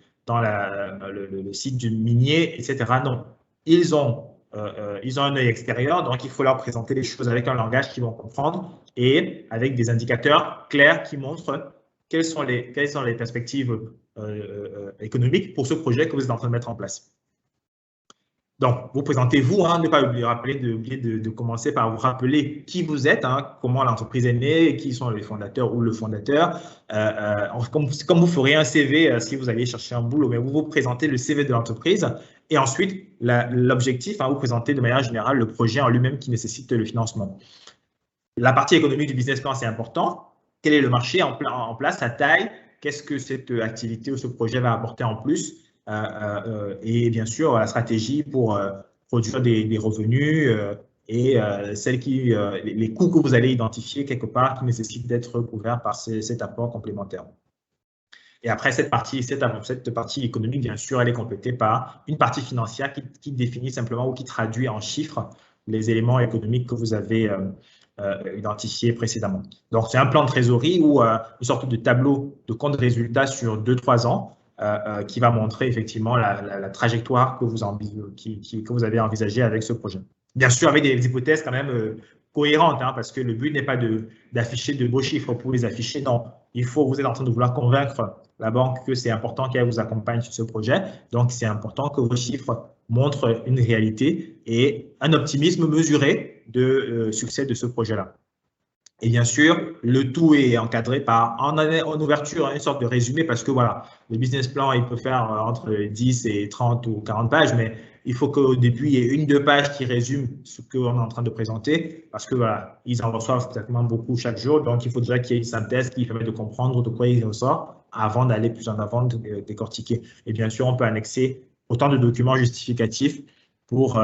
[SPEAKER 4] site du minier, etc. Non, ils ont un œil extérieur, donc il faut leur présenter les choses avec un langage qu'ils vont comprendre et avec des indicateurs clairs qui montrent quelles sont les perspectives économiques pour ce projet que vous êtes en train de mettre en place. Donc, vous présentez-vous, hein, ne pas oublier de commencer par vous rappeler qui vous êtes, hein, comment l'entreprise est née, qui sont les fondateurs ou le fondateur. Comme vous feriez un CV si vous alliez chercher un boulot, mais vous présentez le CV de l'entreprise et ensuite l'objectif, hein, vous présentez de manière générale le projet en lui-même qui nécessite le financement. La partie économique du business plan, c'est important. Quel est le marché en place, sa taille, qu'est-ce que cette activité ou ce projet va apporter en plus? Et bien sûr, la stratégie pour produire des revenus et les coûts que vous allez identifier quelque part qui nécessitent d'être couverts par cet apport complémentaire. Et après, cette partie économique, bien sûr, elle est complétée par une partie financière qui définit simplement ou qui traduit en chiffres les éléments économiques que vous avez identifiés précédemment. Donc, c'est un plan de trésorerie ou une sorte de tableau de compte de résultats sur 2-3 ans qui va montrer effectivement la trajectoire que vous avez envisagée avec ce projet. Bien sûr, avec des hypothèses quand même cohérentes, hein, parce que le but n'est pas d'afficher de beaux chiffres pour les afficher. Non, vous êtes en train de vouloir convaincre la banque que c'est important qu'elle vous accompagne sur ce projet. Donc, c'est important que vos chiffres montrent une réalité et un optimisme mesuré de succès de ce projet-là. Et bien sûr, le tout est encadré par, en ouverture, une sorte de résumé parce que voilà, le business plan, il peut faire entre 10 et 30 ou 40 pages, mais il faut qu'au début, il y ait 1-2 pages qui résument ce qu'on est en train de présenter parce que voilà, ils en reçoivent exactement beaucoup chaque jour. Donc, il faudrait qu'il y ait une synthèse qui permet de comprendre de quoi il ressort avant d'aller plus en avant, de décortiquer. Et bien sûr, on peut annexer autant de documents justificatifs pour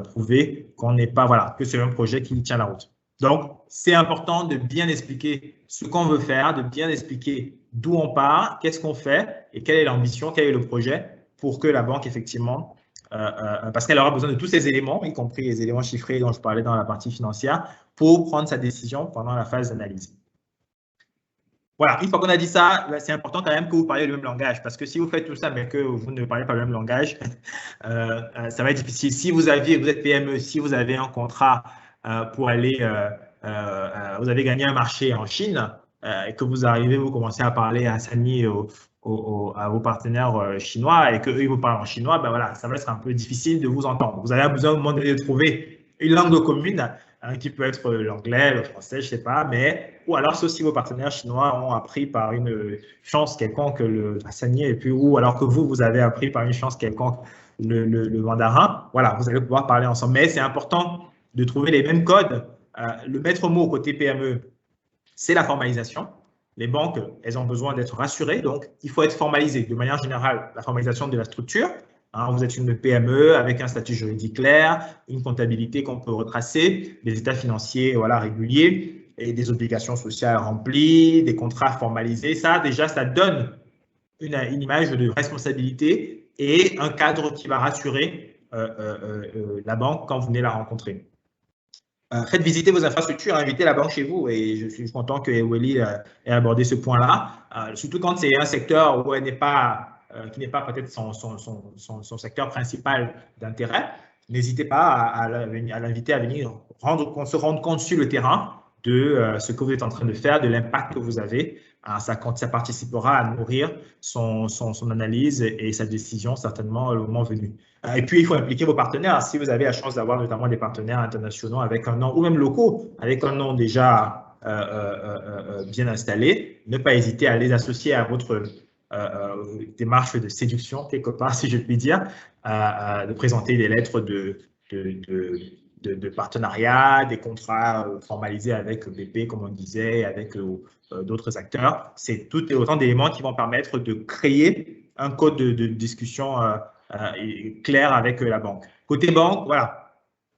[SPEAKER 4] prouver qu'on n'est pas, voilà, que c'est un projet qui tient la route. Donc, c'est important de bien expliquer ce qu'on veut faire, de bien expliquer d'où on part, qu'est-ce qu'on fait et quelle est l'ambition, quel est le projet pour que la banque, effectivement, parce qu'elle aura besoin de tous ces éléments, y compris les éléments chiffrés dont je parlais dans la partie financière, pour prendre sa décision pendant la phase d'analyse. Voilà, une fois qu'on a dit ça, c'est important quand même que vous parliez le même langage, parce que si vous faites tout ça, mais que vous ne parlez pas le même langage, ça va être difficile. Si vous êtes PME, si vous avez un contrat pour aller, vous avez gagné un marché en Chine et que vous commencez à parler à Sany à vos partenaires chinois et qu'eux, ils vous parlent en chinois, ben voilà, ça va être un peu difficile de vous entendre. Vous avez besoin au moment donné de trouver une langue commune qui peut être l'anglais, le français, je ne sais pas, ou alors sauf si vos partenaires chinois ont appris par une chance quelconque le Sany et puis ou alors que vous avez appris par une chance quelconque le mandarin, voilà, vous allez pouvoir parler ensemble. Mais c'est important de trouver les mêmes codes. Le maître mot côté PME, c'est la formalisation. Les banques, elles ont besoin d'être rassurées, donc il faut être formalisé. De manière générale, la formalisation de la structure. Hein, vous êtes une PME avec un statut juridique clair, une comptabilité qu'on peut retracer, des états financiers réguliers et des obligations sociales remplies, des contrats formalisés. Ça, déjà, ça donne une image de responsabilité et un cadre qui va rassurer la banque quand vous venez la rencontrer. faites visiter vos infrastructures, invitez la banque chez vous. Et je suis content que Eweli ait abordé ce point-là, surtout quand c'est un secteur où elle n'est pas, qui n'est pas peut-être son secteur principal d'intérêt. N'hésitez pas à l'inviter à venir se rendre compte sur le terrain de ce que vous êtes en train de faire, de l'impact que vous avez. Ça participera à nourrir son analyse et sa décision certainement le moment venu. Et puis, il faut impliquer vos partenaires. Si vous avez la chance d'avoir notamment des partenaires internationaux avec un nom, ou même locaux, avec un nom déjà bien installé, ne pas hésiter à les associer à votre démarche de séduction, quelque part, si je puis dire, de présenter des lettres de partenariat, des contrats formalisés avec BP, comme on disait, avec d'autres acteurs. C'est tout et autant d'éléments qui vont permettre de créer un code de discussion clair avec la banque. Côté banque, voilà.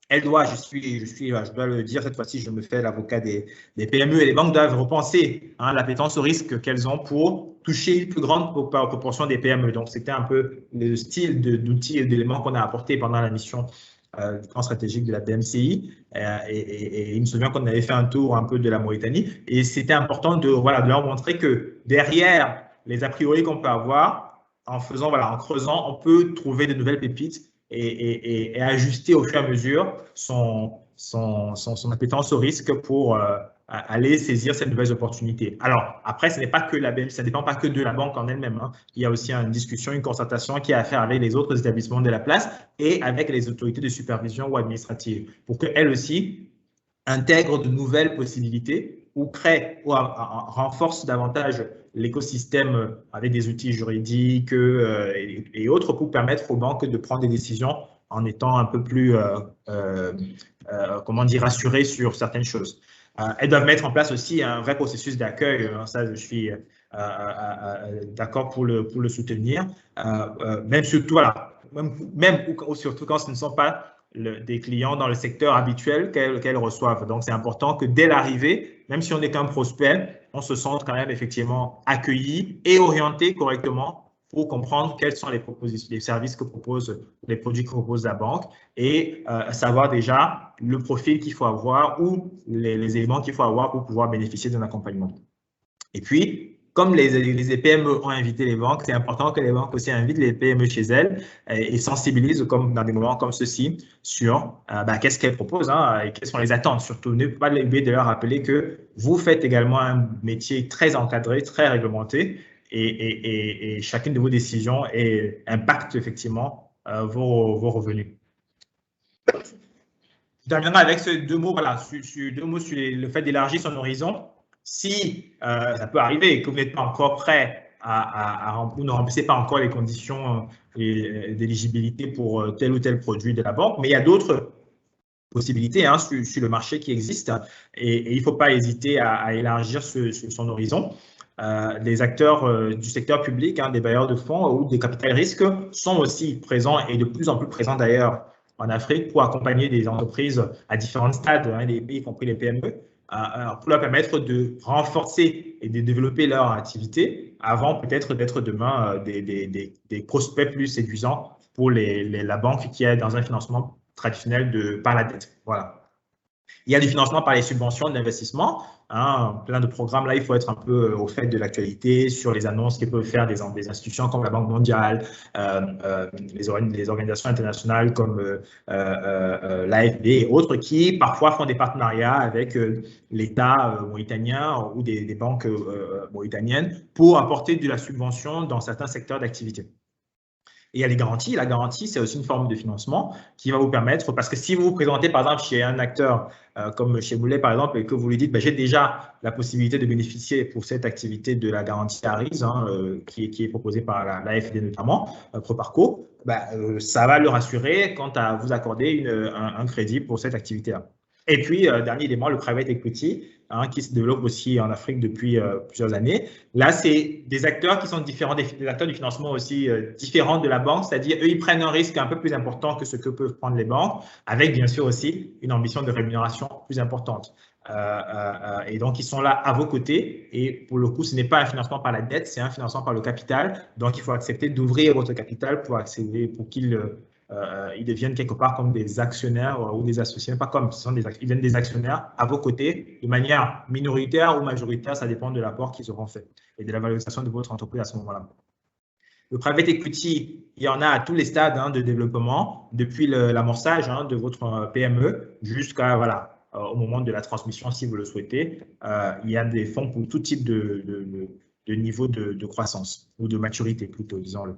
[SPEAKER 4] Elle doit, je dois le dire cette fois-ci, je me fais l'avocat des PME, et les banques doivent repenser l'appétence au risque qu'elles ont pour toucher une plus grande proportion des PME. Donc, c'était un peu le style d'outils et d'éléments qu'on a apportés pendant la mission du plan stratégique de la BMCI. Et il me souvient qu'on avait fait un tour un peu de la Mauritanie. Et c'était important de leur montrer que derrière les a priori qu'on peut avoir, en creusant, on peut trouver de nouvelles pépites et ajuster au fur et à mesure son appétence au risque pour aller saisir ces nouvelles opportunités. Alors, après, ce n'est pas que la BMC, ça ne dépend pas que de la banque en elle-même. Il y a aussi une discussion, une concertation qui a à faire avec les autres établissements de la place et avec les autorités de supervision ou administratives pour qu'elles aussi intègrent de nouvelles possibilités ou créent ou renforcent davantage l'écosystème avec des outils juridiques et autres pour permettre aux banques de prendre des décisions en étant un peu plus, rassurées sur certaines choses. Elles doivent mettre en place aussi un vrai processus d'accueil. Ça, je suis d'accord pour le soutenir. Même surtout, surtout quand ce ne sont pas des clients dans le secteur habituel qu'elles reçoivent. Donc, c'est important que dès l'arrivée, même si on n'est qu'un prospect, on se sente quand même effectivement accueilli et orienté correctement pour comprendre quels sont les services que propose, les produits que propose la banque et savoir déjà le profil qu'il faut avoir ou les éléments qu'il faut avoir pour pouvoir bénéficier d'un accompagnement. Et puis, comme les PME ont invité les banques, c'est important que les banques aussi invitent les PME chez elles et sensibilisent, comme dans des moments comme ceci, sur qu'est-ce qu'elles proposent et quelles sont les attentes. Surtout, ne pas oublier de leur rappeler que vous faites également un métier très encadré, très réglementé et chacune de vos décisions impacte effectivement vos revenus. Je terminerai avec ces deux mots, sur le fait d'élargir son horizon. Si ça peut arriver que vous n'êtes pas encore prêt vous ne remplissez pas encore les conditions d'éligibilité pour tel ou tel produit de la banque, mais il y a d'autres possibilités sur le marché qui existent et il ne faut pas hésiter à élargir son horizon. Les acteurs du secteur public, des bailleurs de fonds ou des capital risques sont aussi présents et de plus en plus présents d'ailleurs en Afrique pour accompagner des entreprises à différents stades, y compris les PME, pour leur permettre de renforcer et de développer leur activité avant peut-être d'être demain des prospects plus séduisants pour la banque qui est dans un financement traditionnel par la dette. Voilà. Il y a du financement par les subventions d'investissement, plein de programmes. Là, il faut être un peu au fait de l'actualité sur les annonces que peuvent faire des institutions comme la Banque mondiale, les organisations internationales comme l'AFD et autres qui parfois font des partenariats avec l'État mauritanien ou des banques mauritaniennes pour apporter de la subvention dans certains secteurs d'activité. Et il y a les garanties. La garantie, c'est aussi une forme de financement qui va vous permettre, parce que si vous vous présentez par exemple chez un acteur comme chez Moulay par exemple et que vous lui dites j'ai déjà la possibilité de bénéficier pour cette activité de la garantie ARIS qui est proposée par l'AFD notamment, Proparco, ça va le rassurer quant à vous accorder un crédit pour cette activité-là. Et puis, dernier élément, le private equity, qui se développe aussi en Afrique depuis plusieurs années. Là, c'est des acteurs qui sont différents, des acteurs du financement aussi différents de la banque, c'est-à-dire eux, ils prennent un risque un peu plus important que ce que peuvent prendre les banques, avec bien sûr aussi une ambition de rémunération plus importante. Et donc, ils sont là à vos côtés. Et pour le coup, ce n'est pas un financement par la dette, c'est un financement par le capital. Donc, il faut accepter d'ouvrir votre capital pour accéder, pour qu'ils ils deviennent quelque part comme des actionnaires ou des associés, pas comme, ils deviennent des actionnaires à vos côtés de manière minoritaire ou majoritaire, ça dépend de l'apport qu'ils auront fait et de la valorisation de votre entreprise à ce moment-là. Le private equity, il y en a à tous les stades de développement, depuis l'amorçage de votre PME jusqu'à au moment de la transmission, si vous le souhaitez. Il y a des fonds pour tout type de niveau de croissance ou de maturité plutôt, disons-le.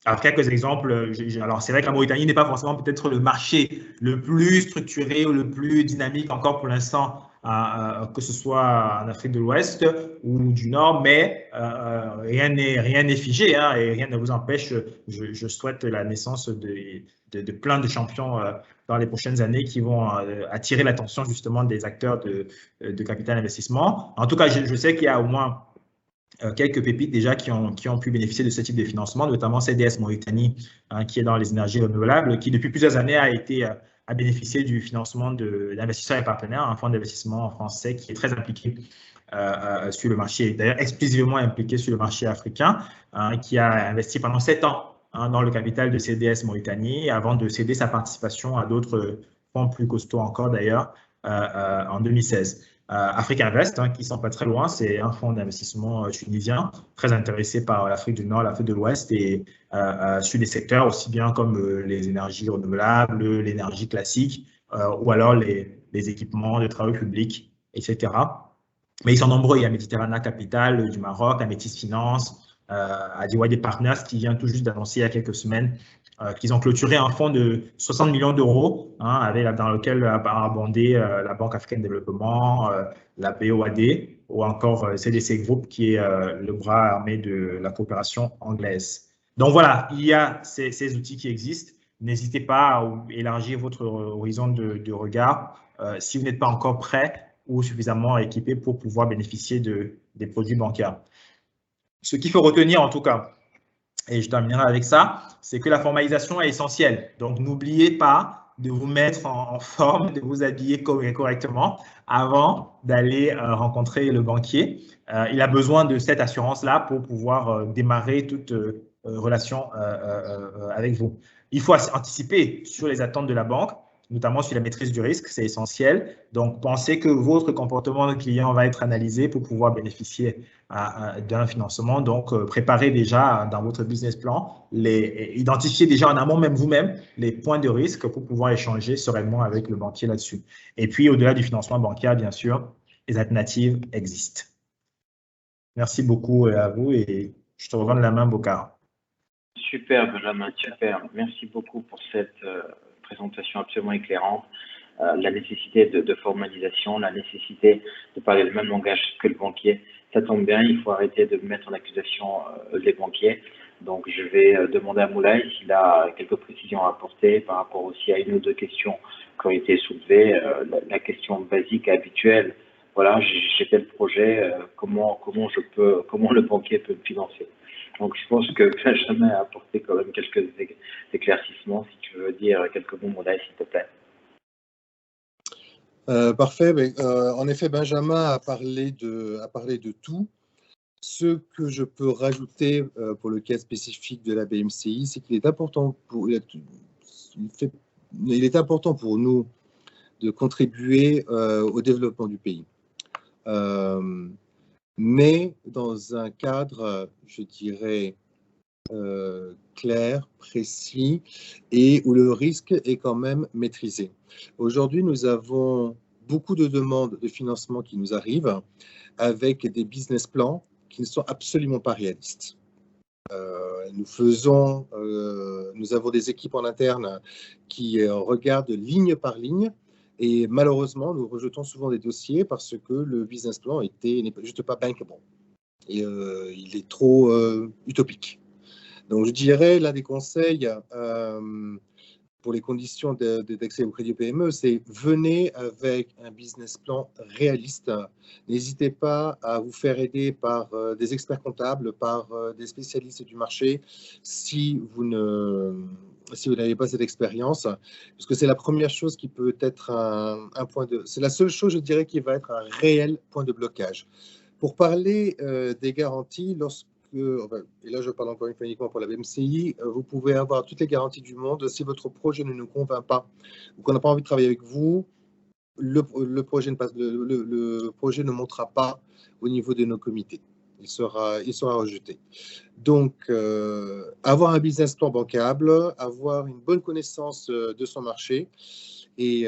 [SPEAKER 4] Alors, quelques exemples. Alors, c'est vrai que la Mauritanie n'est pas forcément peut-être le marché le plus structuré ou le plus dynamique encore pour l'instant, que ce soit en Afrique de l'Ouest ou du Nord, mais rien n'est figé et rien ne vous empêche. Je souhaite la naissance de plein de champions dans les prochaines années qui vont attirer l'attention justement des acteurs de capital investissement. En tout cas, je sais qu'il y a au moins quelques pépites déjà qui ont pu bénéficier de ce type de financement, notamment CDS Mauritanie, qui est dans les énergies renouvelables, qui depuis plusieurs années a bénéficié du financement d'investisseurs et partenaires, un fonds d'investissement français qui est très impliqué sur le marché, d'ailleurs exclusivement impliqué sur le marché africain, qui a investi pendant 7 ans dans le capital de CDS Mauritanie avant de céder sa participation à d'autres fonds plus costauds encore d'ailleurs en 2016. Afrique Invest, qui ne sont pas très loin, c'est un fonds d'investissement tunisien très intéressé par l'Afrique du Nord, l'Afrique de l'Ouest et sur des secteurs aussi bien comme les énergies renouvelables, l'énergie classique ou alors les équipements de travaux publics, etc. Mais ils sont nombreux. Il y a Méditerranée Capital du Maroc, Amétis Finance, Adiwadi Partners qui vient tout juste d'annoncer il y a quelques semaines qu'ils ont clôturé un fonds de 60 millions d'euros dans lequel a abondé la Banque africaine de développement, la BOAD ou encore CDC Group qui est le bras armé de la coopération anglaise. Donc voilà, il y a ces outils qui existent. N'hésitez pas à élargir votre horizon de regard si vous n'êtes pas encore prêt ou suffisamment équipé pour pouvoir bénéficier des produits bancaires. Ce qu'il faut retenir en tout cas, et je terminerai avec ça, c'est que la formalisation est essentielle. Donc, n'oubliez pas de vous mettre en forme, de vous habiller correctement avant d'aller rencontrer le banquier. Il a besoin de cette assurance-là pour pouvoir démarrer toute relation avec vous. Il faut anticiper sur les attentes de la banque, notamment sur la maîtrise du risque, c'est essentiel. Donc, pensez que votre comportement de client va être analysé pour pouvoir bénéficier d'un financement. Donc, préparez déjà dans votre business plan, identifiez déjà en amont même vous-même les points de risque pour pouvoir échanger sereinement avec le banquier là-dessus. Et puis, au-delà du financement bancaire, bien sûr, les alternatives existent. Merci beaucoup à vous et je te redonne la main, Bokar.
[SPEAKER 1] Super, Benjamin, super. Merci beaucoup pour cette présentation absolument éclairante. La nécessité de formalisation, la nécessité de parler le même langage que le banquier. Ça tombe bien, il faut arrêter de mettre en accusation les banquiers. Donc, je vais demander à Moulay s'il a quelques précisions à apporter par rapport aussi à une ou deux questions qui ont été soulevées. La question basique et habituelle, voilà, j'ai tel projet, comment le banquier peut me financer? Donc, je pense que Benjamin a apporté quand même quelques éclaircissements. Si tu veux dire quelques mots, Moulay, s'il te plaît.
[SPEAKER 2] Parfait. En effet, Benjamin a parlé de tout. Ce que je peux rajouter pour le cas spécifique de la BMCI, c'est qu'il est important pour nous de contribuer au développement du pays. Mais dans un cadre, je dirais, clair, précis et où le risque est quand même maîtrisé. Aujourd'hui, nous avons beaucoup de demandes de financement qui nous arrivent avec des business plans qui ne sont absolument pas réalistes. Nous avons des équipes en interne qui regardent ligne par ligne et malheureusement, nous rejetons souvent des dossiers parce que le business plan n'est juste pas bankable et il est trop utopique. Donc, je dirais, l'un des conseils pour les conditions d'accès au crédit PME, c'est venez avec un business plan réaliste. N'hésitez pas à vous faire aider par des experts comptables, par des spécialistes du marché si vous n'avez pas cette expérience, parce que c'est la première chose qui peut être c'est la seule chose, je dirais, qui va être un réel point de blocage. Pour parler des garanties, et là je parle encore une fois uniquement pour la BMCI, vous pouvez avoir toutes les garanties du monde. Si votre projet ne nous convainc pas ou qu'on n'a pas envie de travailler avec vous, le projet ne montera pas au niveau de nos comités. Il sera rejeté. Donc, avoir un business plan bancable, avoir une bonne connaissance de son marché. Mais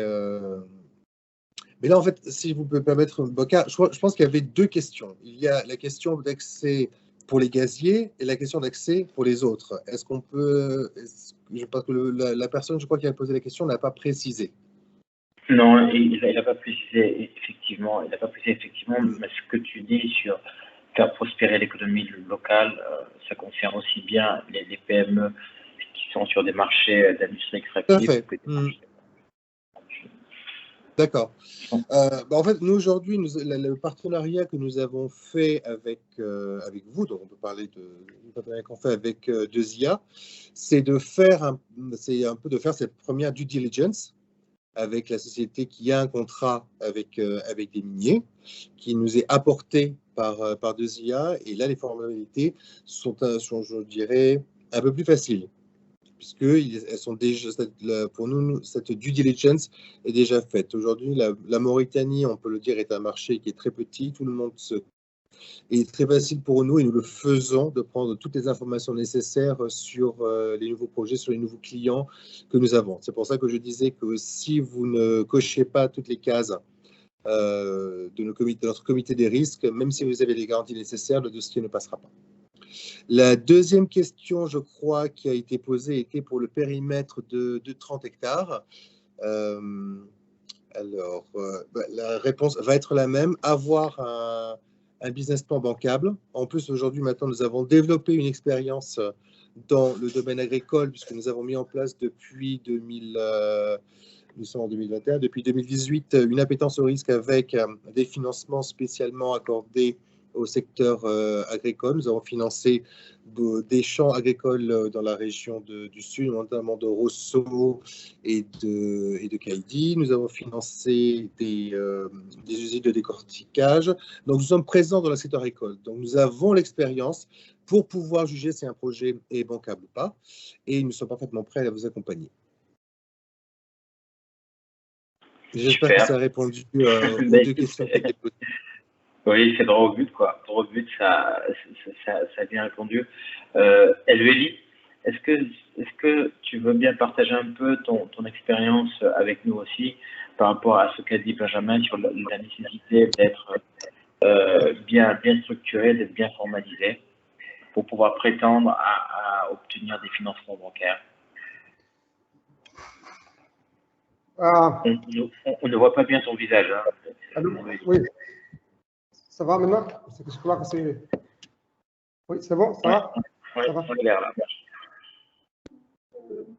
[SPEAKER 2] là, en fait, si vous pouvez permettre, Boca, je pense qu'il y avait deux questions. Il y a la question d'accès pour les gaziers et la question d'accès pour les autres. Est-ce qu'on peut... Je pense que la personne, je crois, qui a posé la question n'a pas précisé.
[SPEAKER 1] Non, il n'a pas précisé effectivement, mais ce que tu dis sur faire prospérer l'économie locale, ça concerne aussi bien les PME qui sont sur des marchés d'industrie extractive que des marchés.
[SPEAKER 2] D'accord. En fait, nous aujourd'hui, le partenariat que nous avons fait avec vous, donc on peut parler du partenariat qu'on fait avec Dezia, c'est de faire un peu de faire cette première due diligence avec la société qui a un contrat avec des miniers, qui nous est apporté par Dezia, et là les formalités sont, je dirais, un peu plus faciles, puisque elles sont déjà, pour nous, cette due diligence est déjà faite. Aujourd'hui, la Mauritanie, on peut le dire, est un marché qui est très petit, tout le monde est très facile pour nous, et nous le faisons, de prendre toutes les informations nécessaires sur les nouveaux projets, sur les nouveaux clients que nous avons. C'est pour ça que je disais que si vous ne cochez pas toutes les cases de notre comité des risques, même si vous avez les garanties nécessaires, le dossier ne passera pas. La deuxième question, je crois, qui a été posée était pour le périmètre de 30 hectares. La réponse va être la même, avoir un business plan bancable. En plus, aujourd'hui, maintenant, nous avons développé une expérience dans le domaine agricole, puisque nous avons mis en place depuis nous sommes en 2021, depuis 2018, une appétence au risque avec des financements spécialement accordés au secteur agricole. Nous avons financé des champs agricoles dans la région du Sud, notamment de Rosso et de Kaidi. Nous avons financé des usines de décortiquage. Donc, nous sommes présents dans le secteur agricole. Donc, nous avons l'expérience pour pouvoir juger si un projet est bancable ou pas. Et nous sommes parfaitement prêts à vous accompagner. J'espère que ça a répondu aux deux questions qui étaient posées.
[SPEAKER 1] Oui, c'est droit au but, quoi. Droit au but, ça a bien répondu. Elveli, est-ce que tu veux bien partager un peu ton expérience avec nous aussi par rapport à ce qu'a dit Benjamin sur la nécessité d'être bien structuré, d'être bien formalisé pour pouvoir prétendre à obtenir des financements bancaires? On ne voit pas bien ton visage. Hein.
[SPEAKER 3] Oui. Ça va maintenant? Je crois que c'est... Oui, c'est bon? Ça va?
[SPEAKER 1] Oui, ça va. Là.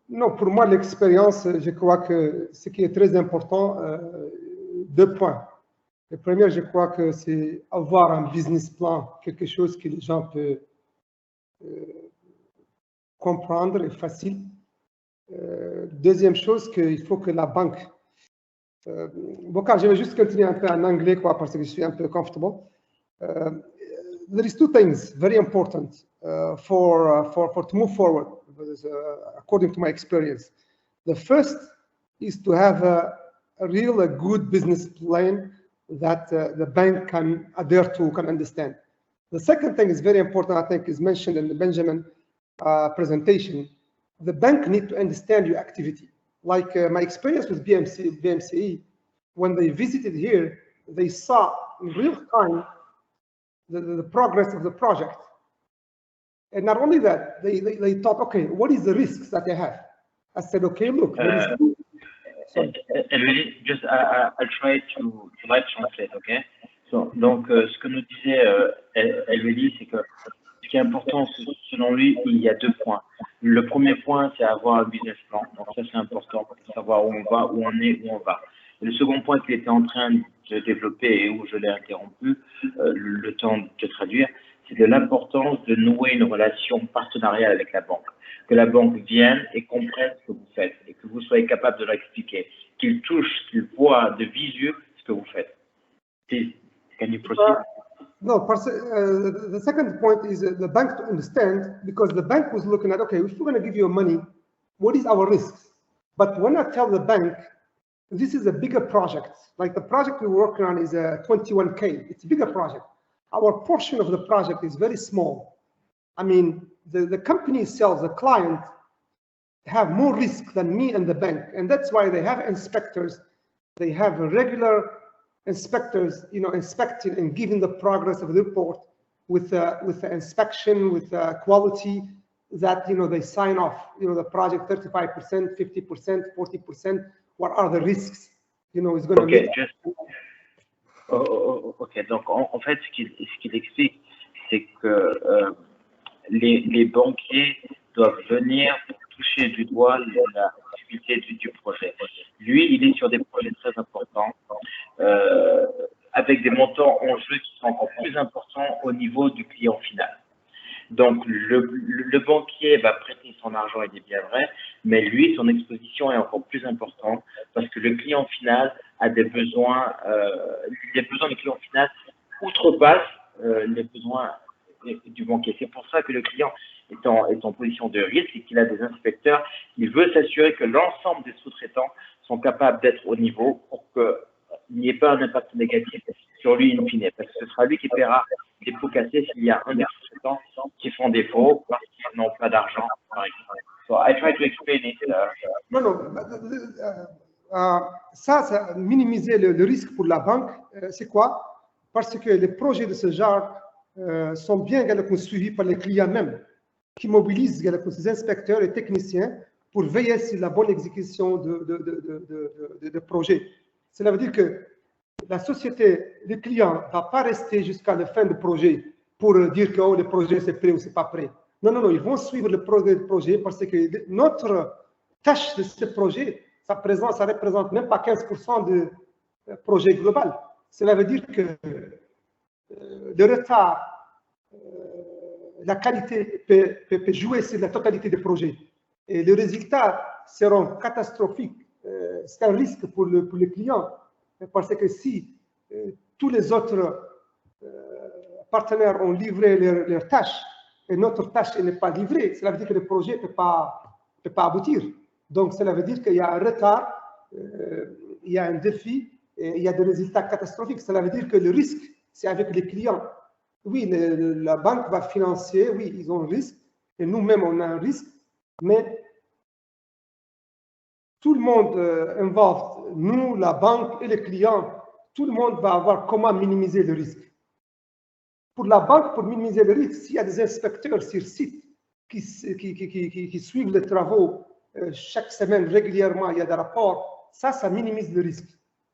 [SPEAKER 3] Non, pour moi, l'expérience, je crois que ce qui est très important, deux points. Le premier, je crois que c'est avoir un business plan, quelque chose que les gens peuvent comprendre et facile. Deuxième chose, qu'il faut que la banque... Boca, je vais juste continuer un peu en anglais, quoi, parce que je suis un peu comfortable. There is two things very important for to move forward, according to my experience. The first is to have a good business plan that the bank can adhere to, can understand. The second thing is very important, I think, is mentioned in the Benjamin presentation. The bank need to understand your activity. Like my experience with BMCE, when they visited here, they saw in real time the progress of the project. And not only that, they thought, okay, what is the risks that they have? I said, okay, look.
[SPEAKER 1] Just I'll try to translate, okay? So, donc, ce que nous disait Elveli, c'est que ce qui est important, selon lui, il y a deux points. Le premier point, c'est avoir un business plan. Donc, ça, c'est important pour savoir où on va, où on est, où on va. Et le second point qu'il était en train de développer et où je l'ai interrompu, le temps de traduire, c'est de l'importance de nouer une relation partenariale avec la banque. Que la banque vienne et comprenne ce que vous faites et que vous soyez capable de leur expliquer, qu'il touche, qu'il voit de visu ce que vous faites. Can you proceed?
[SPEAKER 3] No, the second point is the bank to understand, because the bank was looking at, okay, if we're going to give you money, what is our risks? But when I tell the bank, this is a bigger project, like the project we're working on is a 21K, it's a bigger project. Our portion of the project is very small. I mean, the company itself, the client, have more risk than me and the bank. And that's why they have inspectors. They have regular inspectors, inspecting and giving the progress of the report with the inspection, with the quality that, they sign off, the project 35%, 50%, 40%. What are the risks, is going to
[SPEAKER 1] make. Ok, donc en fait, ce qu'il explique, c'est que les banquiers doivent venir toucher du doigt la difficulté du projet. Lui, il est sur des projets très importants, avec des montants en jeu qui sont encore plus importants au niveau du client final. Donc, le banquier va prêter son argent, il est bien vrai, mais lui, son exposition est encore plus importante parce que le client final a des besoins, les besoins du client final outrepassent les besoins du banquier. C'est pour ça que le client est en position de risque et qu'il a des inspecteurs. Il veut s'assurer que l'ensemble des sous-traitants sont capables d'être au niveau pour qu'il n'y ait pas un impact négatif sur lui in fine, parce que ce sera lui qui paiera les pots cassés s'il y a un des sous-traitants qui font défaut parce qu'ils n'ont pas d'argent, par exemple. So I try to explain it.
[SPEAKER 3] Ça, minimiser le risque pour la banque, c'est quoi? Parce que les projets de ce genre sont bien suivis par les clients même, qui mobilisent ces inspecteurs et techniciens pour veiller sur la bonne exécution de projets. Cela veut dire que la société, le client ne va pas rester jusqu'à la fin du projet pour dire que le projet c'est prêt ou c'est pas prêt. Non, ils vont suivre le projet parce que notre tâche de ce projet, ça représente même pas 15% du projet global. Cela veut dire que le retard, la qualité peut jouer sur la totalité des projets. Et les résultats seront catastrophiques. C'est un risque pour le client. Parce que si tous les autres partenaires ont livré leurs tâches et notre tâche n'est pas livrée, cela veut dire que le projet ne peut pas aboutir. Donc, cela veut dire qu'il y a un retard, il y a un défi, et il y a des résultats catastrophiques. Cela veut dire que le risque, c'est avec les clients. Oui, la banque va financer, oui, ils ont un risque, et nous-mêmes, on a un risque, mais tout le monde involve, nous, la banque et les clients, tout le monde va avoir comment minimiser le risque. Pour la banque, pour minimiser le risque, s'il y a des inspecteurs sur site qui suivent les travaux chaque semaine régulièrement, il y a des rapports, ça minimise le risque.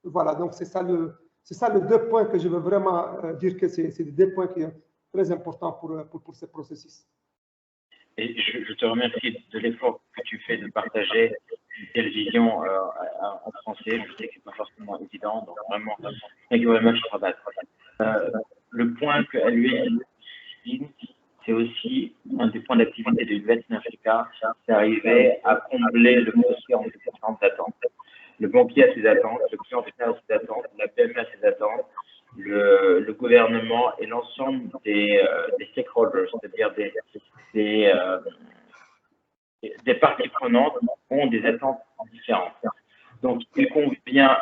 [SPEAKER 3] Voilà, donc c'est ça les deux points que je veux vraiment dire que c'est les deux points qui sont très importants pour ce processus.
[SPEAKER 1] Et je te remercie de l'effort que tu fais de partager une telle vision en français. Je sais que ce n'est pas forcément évident, donc vraiment, thank you very much for that. Le point que lui dit, c'est aussi un des points d'activité de Invest in Africa, c'est d'arriver à combler le fossé en différentes attentes. Le banquier a ses attentes, le client final a ses attentes, la PME a ses attentes, le gouvernement et l'ensemble des stakeholders, c'est-à-dire des parties prenantes ont des attentes différentes. Donc, il convient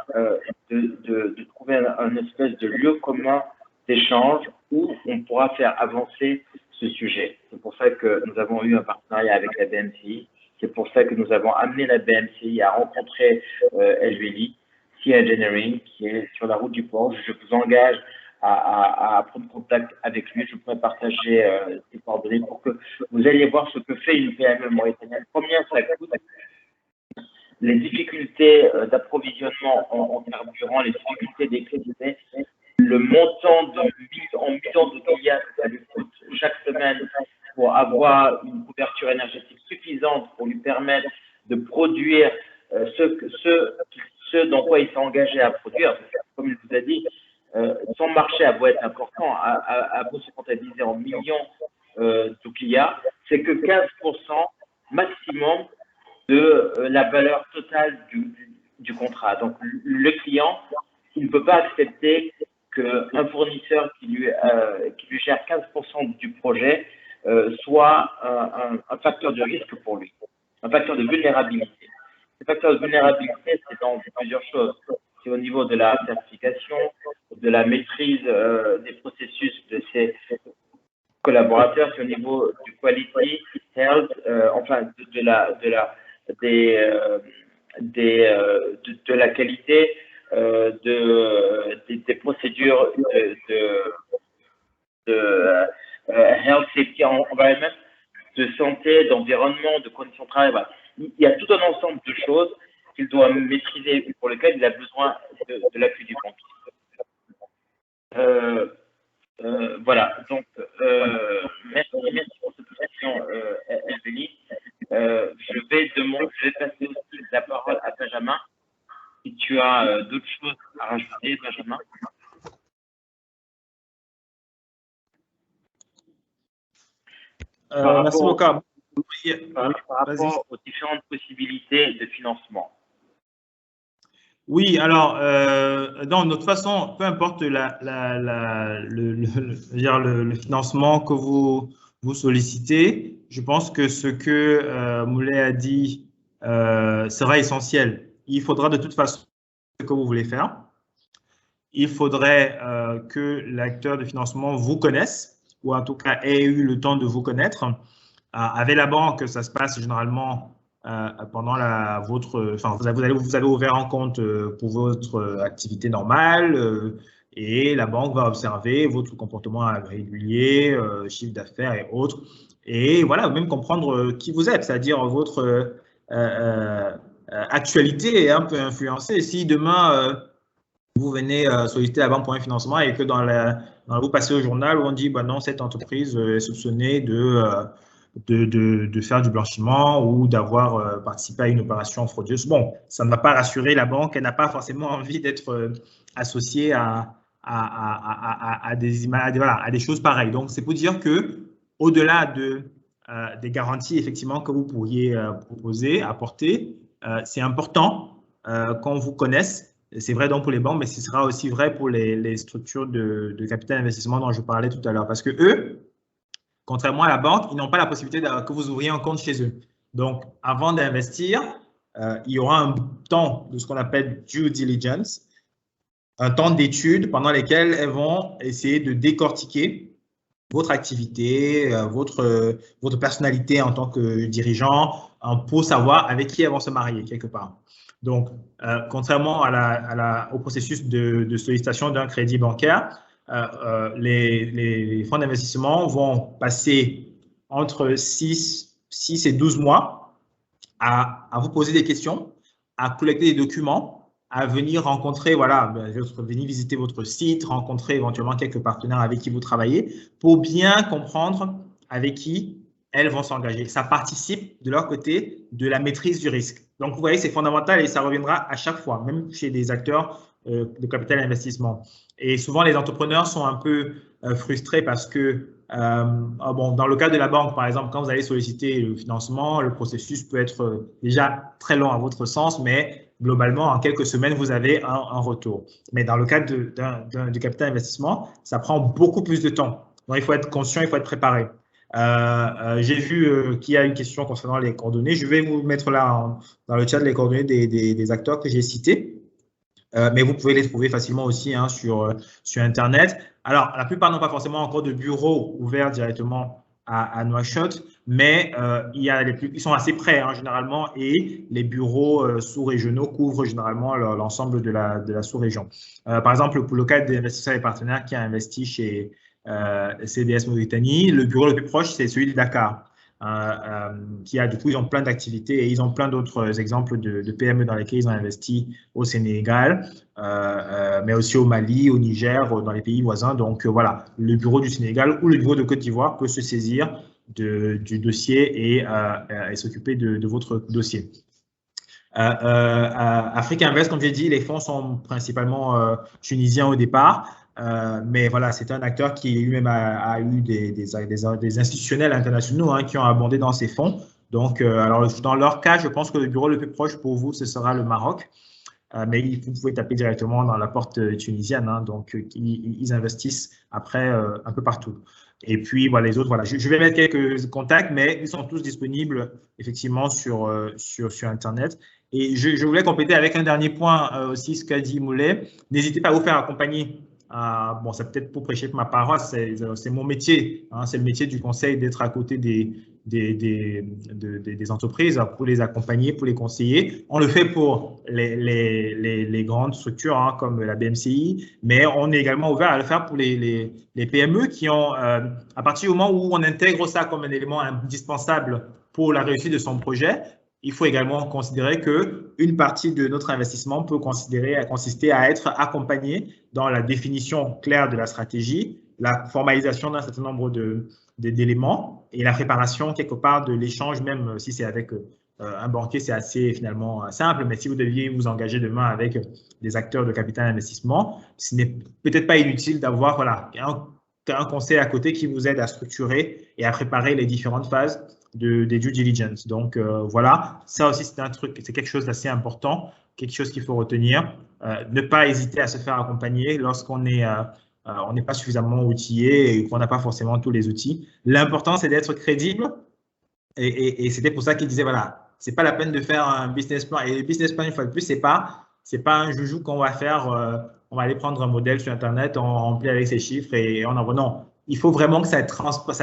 [SPEAKER 1] de trouver un espèce de lieu commun d'échange où on pourra faire avancer ce sujet. C'est pour ça que nous avons eu un partenariat avec la BMCI. C'est pour ça que nous avons amené la BMCI à rencontrer LVLI, Sea Engineering, qui est sur la route du port. Je vous engage à prendre contact avec lui. Je pourrais partager ses coordonnées pour que vous alliez voir ce que fait une PME mauritanienne, combien ça coûte, les difficultés d'approvisionnement en carburant, les difficultés d'électricité, le montant en millions de dollars que ça lui coûte chaque semaine pour avoir une couverture énergétique suffisante pour lui permettre de produire ce dans quoi il s'est engagé à produire. Comme il vous a dit, son marché a beau être important, a beau se comptabiliser en millions d'oubliards, c'est que 15% maximum de la valeur totale du contrat. Donc, le client, il ne peut pas accepter qu'un fournisseur qui lui gère 15% du projet soit un facteur de risque pour lui, un facteur de vulnérabilité. Ce facteur de vulnérabilité, c'est dans plusieurs choses. C'est au niveau de la certification, de la maîtrise des processus de ses collaborateurs, c'est au niveau du quality, health, enfin de la qualité, des procédures de health, safety, environment, de santé, d'environnement, de conditions de travail. Voilà. Il y a tout un ensemble de choses qu'il doit maîtriser, pour lesquelles il a besoin de l'appui du banquier. Voilà, donc merci pour cette question, Elvélie. Je vais passer aussi la parole à Benjamin. Si tu as d'autres choses à rajouter, Benjamin.
[SPEAKER 4] Merci beaucoup.
[SPEAKER 1] Par rapport aux différentes possibilités de financement.
[SPEAKER 4] Oui, alors, de toute façon, peu importe le financement que vous sollicitez, je pense que ce que Moulay a dit sera essentiel. Il faudra de toute façon ce que vous voulez faire. Il faudrait que l'acteur de financement vous connaisse, ou en tout cas ait eu le temps de vous connaître. Avec la banque, ça se passe généralement pendant vous avez ouvert un compte pour votre activité normale et la banque va observer votre comportement régulier, chiffre d'affaires et autres. Et voilà, même comprendre qui vous êtes, c'est-à-dire votre actualité est un peu influencée. Si demain, vous venez solliciter la banque pour un financement et que vous passez au journal où on dit bah non, cette entreprise est soupçonnée de faire du blanchiment ou d'avoir participé à une opération frauduleuse. Bon, ça ne va pas rassurer la banque, elle n'a pas forcément envie d'être associée à des choses pareilles. Donc, c'est pour dire que au-delà des garanties effectivement que vous pourriez proposer, apporter, c'est important qu'on vous connaisse. C'est vrai donc pour les banques, mais ce sera aussi vrai pour les structures de capital investissement dont je parlais tout à l'heure. Parce que eux, contrairement à la banque, ils n'ont pas la possibilité que vous ouvriez un compte chez eux. Donc, avant d'investir, il y aura un temps de ce qu'on appelle due diligence, un temps d'étude pendant lequel elles vont essayer de décortiquer votre activité, votre personnalité en tant que dirigeant, pour savoir avec qui elles vont se marier quelque part. Donc, contrairement au processus de sollicitation d'un crédit bancaire, les fonds d'investissement vont passer entre 6 et 12 mois à vous poser des questions, à collecter des documents, à venir rencontrer, venir visiter votre site, rencontrer éventuellement quelques partenaires avec qui vous travaillez pour bien comprendre avec qui elles vont s'engager. Ça participe de leur côté de la maîtrise du risque. Donc, vous voyez, c'est fondamental et ça reviendra à chaque fois, même chez des acteurs de capital investissement. Et souvent, les entrepreneurs sont un peu frustrés parce que, dans le cas de la banque, par exemple, quand vous allez solliciter le financement, le processus peut être déjà très long à votre sens, mais globalement, en quelques semaines, vous avez un retour. Mais dans le cas du capital investissement, ça prend beaucoup plus de temps. Donc, il faut être conscient, il faut être préparé. J'ai vu qu'il y a une question concernant les coordonnées. Je vais vous mettre là dans le chat les coordonnées des acteurs que j'ai cités. Mais vous pouvez les trouver facilement aussi sur Internet. Alors, la plupart n'ont pas forcément encore de bureau ouvert directement à Nouakchott, mais ils sont assez près généralement et les bureaux sous-régionaux couvrent généralement l'ensemble de la sous-région. Par exemple, pour le cas des investisseurs et partenaires qui a investi chez CDS Mauritanie, le bureau le plus proche, c'est celui de Dakar. Du coup, ils ont plein d'activités et ils ont plein d'autres exemples de PME dans lesquels ils ont investi au Sénégal, mais aussi au Mali, au Niger, dans les pays voisins. Donc, voilà, le bureau du Sénégal ou le bureau de Côte d'Ivoire peut se saisir du dossier et s'occuper de votre dossier. Africa Invest, comme j'ai dit, les fonds sont principalement tunisiens au départ. Mais voilà, c'est un acteur qui lui-même a eu des institutionnels internationaux qui ont abondé dans ses fonds. Donc, alors, dans leur cas, je pense que le bureau le plus proche pour vous, ce sera le Maroc. mais vous pouvez taper directement dans la porte tunisienne. Hein, donc, ils investissent après un peu partout. Et puis, voilà, les autres, voilà, je vais mettre quelques contacts, mais ils sont tous disponibles effectivement sur Internet. Et je voulais compléter avec un dernier point aussi, ce qu'a dit Moulay. N'hésitez pas à vous faire accompagner. Bon, c'est peut-être pour prêcher pour ma paroisse, c'est mon métier. Hein, c'est le métier du conseil d'être à côté des entreprises pour les accompagner, pour les conseiller. On le fait pour les grandes structures hein, comme la BMCI, mais on est également ouvert à le faire pour les PME qui ont, à partir du moment où on intègre ça comme un élément indispensable pour la réussite de son projet, il faut également considérer qu'une partie de notre investissement peut consister à être accompagné dans la définition claire de la stratégie, la formalisation d'un certain nombre d'éléments et la préparation quelque part de l'échange, même si c'est avec un banquier, c'est assez finalement simple, mais si vous deviez vous engager demain avec des acteurs de capital investissement, ce n'est peut-être pas inutile d'avoir voilà, un conseil à côté qui vous aide à structurer et à préparer les différentes phases des due diligence. Donc voilà, ça aussi c'est un truc, c'est quelque chose d'assez important, quelque chose qu'il faut retenir. Ne pas hésiter à se faire accompagner lorsqu'on est on n'est pas suffisamment outillé et qu'on n'a pas forcément tous les outils. L'important, c'est d'être crédible. Et c'était pour ça qu'il disait, voilà, c'est pas la peine de faire un business plan. Et le business plan, une fois de plus, c'est pas un joujou qu'on va faire, on va aller prendre un modèle sur Internet, on remplit avec ses chiffres et on envoie. Non, il faut vraiment que ça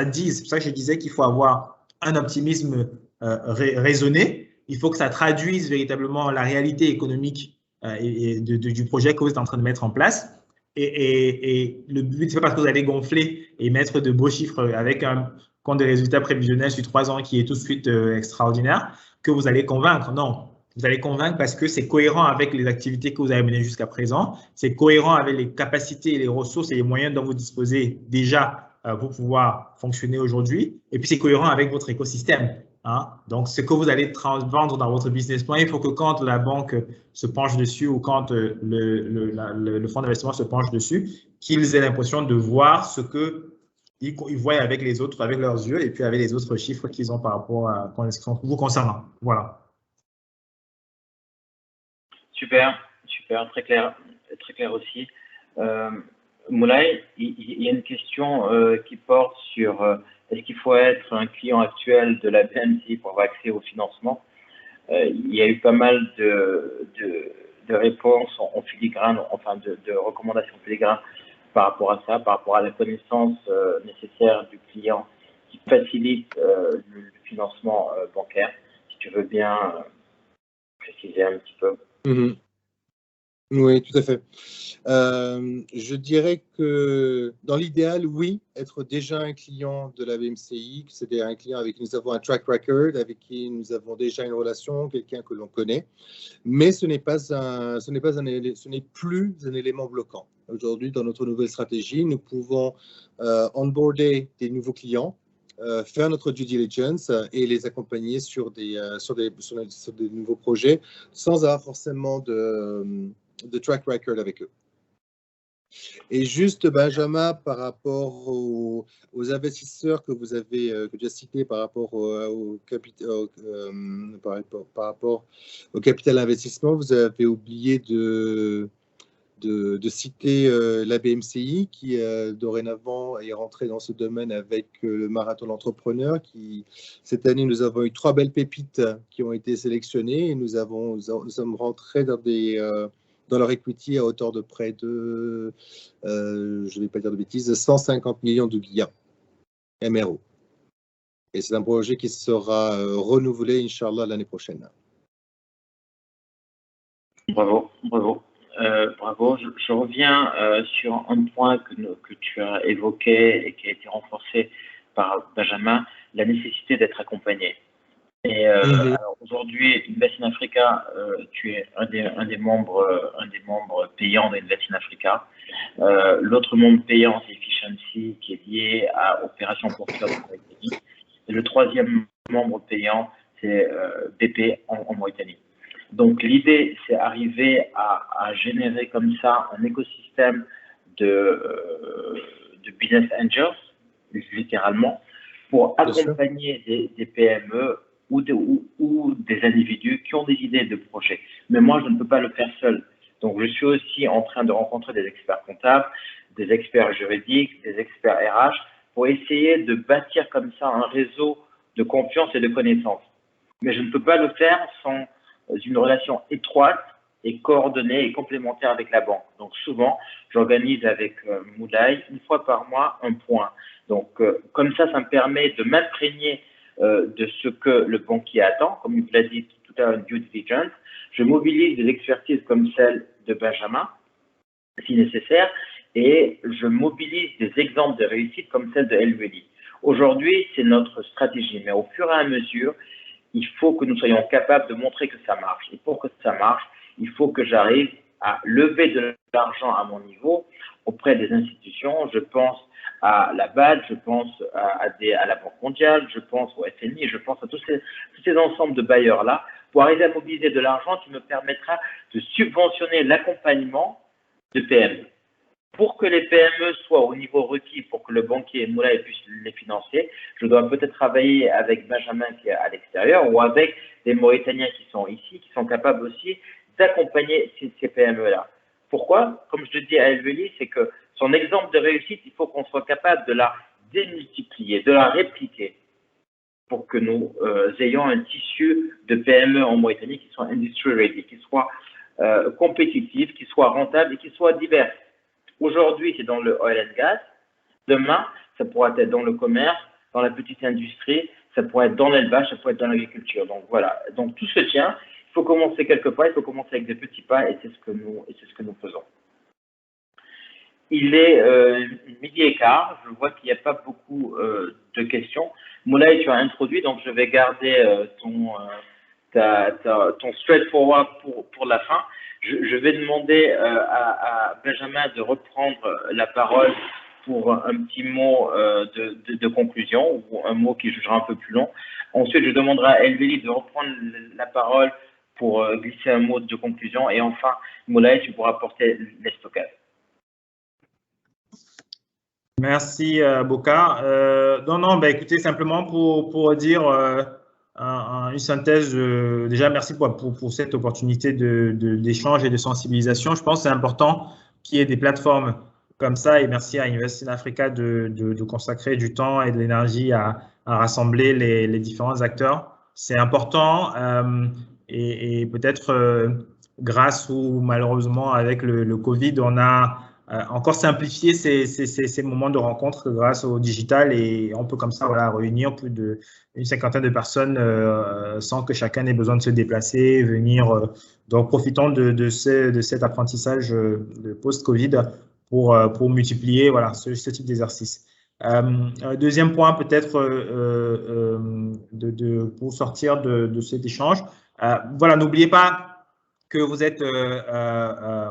[SPEAKER 4] dise. C'est pour ça que je disais qu'il faut avoir un optimisme raisonné. Il faut que ça traduise véritablement la réalité économique du projet que vous êtes en train de mettre en place. Et le but, c'est pas parce que vous allez gonfler et mettre de beaux chiffres avec un compte de résultats prévisionnels sur 3 ans qui est tout de suite extraordinaire que vous allez convaincre. Non, vous allez convaincre parce que c'est cohérent avec les activités que vous avez menées jusqu'à présent, c'est cohérent avec les capacités, les ressources et les moyens dont vous disposez déjà pour pouvoir fonctionner aujourd'hui, et puis c'est cohérent avec votre écosystème. Hein. Donc, ce que vous allez vendre dans votre business plan, il faut que quand la banque se penche dessus ou quand le fonds d'investissement se penche dessus, qu'ils aient l'impression de voir ce qu'ils voient avec les autres, avec leurs yeux, et puis avec les autres chiffres qu'ils ont par rapport à vous concernant. Voilà.
[SPEAKER 1] Super, très clair aussi. Moulay, il y a une question qui porte sur est-ce qu'il faut être un client actuel de la BMCI pour avoir accès au financement? Il y a eu pas mal de réponses en filigrane, enfin de recommandations filigranes par rapport à ça, par rapport à la connaissance nécessaire du client qui facilite le financement bancaire. Si tu veux bien préciser un petit peu.
[SPEAKER 2] Mm-hmm. Oui, tout à fait. Je dirais que dans l'idéal, oui, être déjà un client de la BMCI, c'est-à-dire un client avec qui nous avons un track record, avec qui nous avons déjà une relation, quelqu'un que l'on connaît, mais ce n'est plus un élément bloquant. Aujourd'hui, dans notre nouvelle stratégie, nous pouvons onboarder des nouveaux clients, faire notre due diligence et les accompagner sur des nouveaux projets sans avoir forcément de track record avec eux. Et juste, Benjamin, par rapport aux investisseurs que vous avez que tu as cités par rapport au capital investissement, vous avez oublié de citer la BMCI qui dorénavant est rentrée dans ce domaine avec le marathon d'entrepreneurs. Cette année, nous avons eu 3 belles pépites qui ont été sélectionnées et nous sommes rentrés dans leur equity à hauteur de près de, je ne vais pas dire de bêtises, 150 millions de guillemets MRO. Et c'est un projet qui sera renouvelé, Inch'Allah, l'année prochaine.
[SPEAKER 1] Bravo. Je reviens sur un point que tu as évoqué et qui a été renforcé par Benjamin, la nécessité d'être accompagné. Et alors aujourd'hui, Invest in Africa, tu es un des membres payants d'Invest in Africa. L'autre membre payant, c'est Efficiency, qui est lié à Opération Portfolio en Mauritanie. Et le troisième membre payant, c'est BP en Mauritanie. Donc l'idée, c'est arriver à générer comme ça un écosystème de business angels, littéralement, pour accompagner des PME ou des individus qui ont des idées de projets. Mais moi, je ne peux pas le faire seul. Donc, je suis aussi en train de rencontrer des experts comptables, des experts juridiques, des experts RH, pour essayer de bâtir comme ça un réseau de confiance et de connaissances. Mais je ne peux pas le faire sans une relation étroite et coordonnée et complémentaire avec la banque. Donc, souvent, j'organise avec Moulay, une fois par mois, un point. Donc, comme ça me permet de m'imprégner de ce que le banquier attend, comme il vous l'a dit tout à l'heure, une due diligence. Je mobilise des expertises comme celle de Benjamin, si nécessaire, et je mobilise des exemples de réussite comme celle de Elveli. Aujourd'hui, c'est notre stratégie, mais au fur et à mesure, il faut que nous soyons capables de montrer que ça marche. Et pour que ça marche, il faut que j'arrive à lever de l'argent à mon niveau auprès des institutions. Je pense à la BAD, je pense à la Banque mondiale, je pense au FMI, je pense à tous ces ensembles de bailleurs-là pour arriver à mobiliser de l'argent qui me permettra de subventionner l'accompagnement de PME. Pour que les PME soient au niveau requis pour que le banquier Moulay puisse les financer, je dois peut-être travailler avec Benjamin qui est à l'extérieur ou avec des Mauritaniens qui sont ici, qui sont capables aussi d'accompagner ces PME-là. Pourquoi? Comme je le dis à Elveli, c'est que son exemple de réussite, il faut qu'on soit capable de la démultiplier, de la répliquer pour que nous ayons un tissu de PME en Mauritanie qui soit industry ready, qui soit compétitif, qui soit rentable et qui soit divers. Aujourd'hui, c'est dans le oil and gas. Demain, ça pourra être dans le commerce, dans la petite industrie, ça pourrait être dans l'élevage, ça pourrait être dans l'agriculture. Donc voilà. Donc tout se tient. Il faut commencer quelque part, il faut commencer avec des petits pas et c'est ce que nous faisons. Il est 12h15. Je vois qu'il n'y a pas beaucoup de questions. Moulay, tu as introduit, donc je vais garder ton straightforward pour la fin. Je vais demander à Benjamin de reprendre la parole pour un petit mot de conclusion ou un mot qui jugera un peu plus long. Ensuite, je demanderai à Elveli de reprendre la parole pour glisser un mot de conclusion. Et enfin, Moulay, tu pourras porter les stockages.
[SPEAKER 4] Merci, Boka. Non, écoutez, simplement pour dire une synthèse, déjà merci pour cette opportunité d'échange et de sensibilisation. Je pense que c'est important qu'il y ait des plateformes comme ça et merci à Invest in Africa de consacrer du temps et de l'énergie à rassembler les différents acteurs. C'est important et peut-être grâce ou malheureusement avec le Covid, on a encore simplifié ces moments de rencontre grâce au digital et on peut comme ça réunir plus d'une cinquantaine de personnes sans que chacun ait besoin de se déplacer, venir. Donc, profitons de cet apprentissage de post-Covid pour multiplier ce type d'exercice. Deuxième point, peut-être pour sortir de cet échange, n'oubliez pas que vous êtes,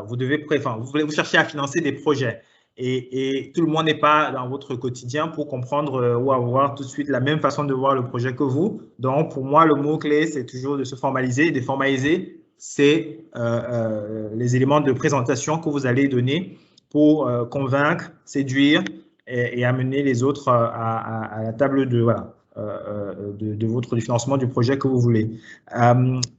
[SPEAKER 4] vous cherchez à financer des projets et tout le monde n'est pas dans votre quotidien pour comprendre ou avoir tout de suite la même façon de voir le projet que vous. Donc, pour moi, le mot-clé, c'est toujours de se formaliser. De formaliser, c'est les éléments de présentation que vous allez donner pour convaincre, séduire et amener les autres à la table de votre financement du projet que vous voulez.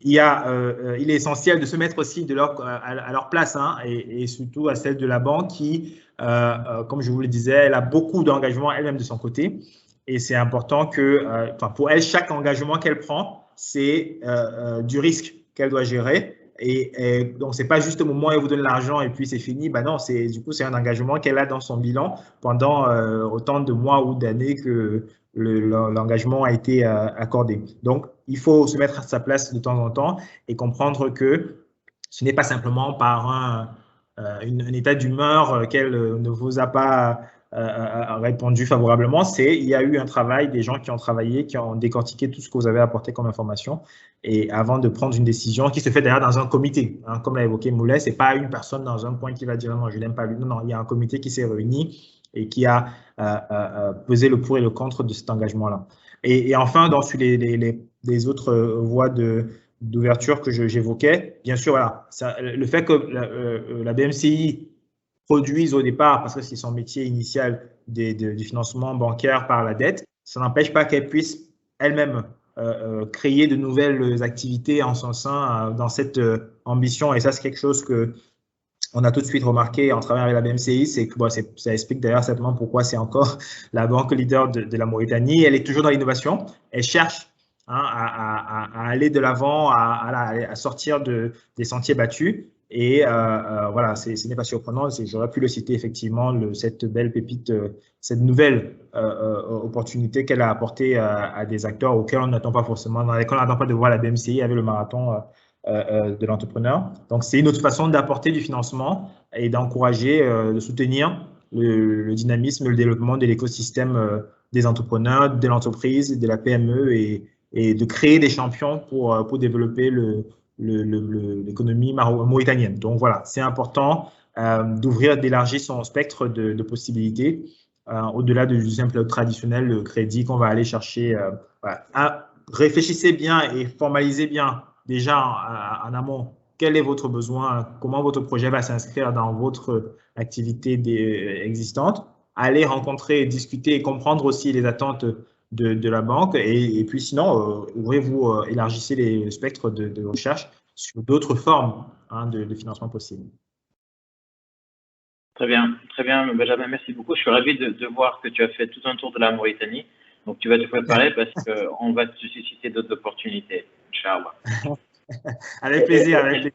[SPEAKER 4] Il est essentiel de se mettre aussi à leur place et surtout à celle de la banque qui, comme je vous le disais, elle a beaucoup d'engagement elle-même de son côté et c'est important que, pour elle, chaque engagement qu'elle prend, c'est du risque qu'elle doit gérer. Et donc, ce n'est pas juste au moment où elle vous donne l'argent et puis c'est fini. Non, du coup, c'est un engagement qu'elle a dans son bilan pendant autant de mois ou d'années que l'engagement a été accordé. Donc, il faut se mettre à sa place de temps en temps et comprendre que ce n'est pas simplement par un état d'humeur qu'elle ne vous a pas répondu favorablement. Il y a eu un travail, des gens qui ont travaillé, qui ont décortiqué tout ce que vous avez apporté comme information et avant de prendre une décision qui se fait d'ailleurs dans un comité. Comme l'a évoqué Moulay, ce n'est pas une personne dans un coin qui va dire non, je n'aime pas lui. Non, il y a un comité qui s'est réuni et qui a pesé le pour et le contre de cet engagement-là. Et enfin, sur les autres voies d'ouverture que j'évoquais, bien sûr, le fait que la BMCI produise au départ, parce que c'est son métier initial du financement bancaire par la dette, ça n'empêche pas qu'elle puisse elle-même créer de nouvelles activités en son sein dans cette ambition. Et ça, c'est quelque chose que on a tout de suite remarqué en travaillant avec la BMCI, c'est que ça explique d'ailleurs certainement pourquoi c'est encore la banque leader de la Mauritanie. Elle est toujours dans l'innovation. Elle cherche à aller de l'avant, à sortir des sentiers battus. Et voilà, ce n'est pas surprenant. J'aurais pu le citer effectivement, cette belle pépite, cette nouvelle opportunité qu'elle a apportée à des acteurs auxquels on n'attend pas forcément, dans lesquels on n'attend pas de voir la BMCI avec le marathon de l'entrepreneur. Donc, c'est une autre façon d'apporter du financement et d'encourager, de soutenir le dynamisme, le développement de l'écosystème des entrepreneurs, de l'entreprise, de la PME et de créer des champions pour développer l'économie mauritanienne. Donc, voilà, c'est important d'ouvrir, d'élargir son spectre de possibilités au-delà du simple traditionnel le crédit qu'on va aller chercher. Voilà. Réfléchissez bien et formalisez bien déjà en amont, quel est votre besoin, comment votre projet va s'inscrire dans votre activité existante. Allez rencontrer, discuter et comprendre aussi les attentes de la banque. Et puis sinon, ouvrez-vous, élargissez les spectres de recherche sur d'autres formes de financement possibles.
[SPEAKER 1] Très bien, Benjamin, merci beaucoup. Je suis ravi de voir que tu as fait tout un tour de la Mauritanie. Donc, tu vas te préparer parce qu'on va te susciter d'autres opportunités. Inch'Allah.
[SPEAKER 4] Avec plaisir, avec plaisir.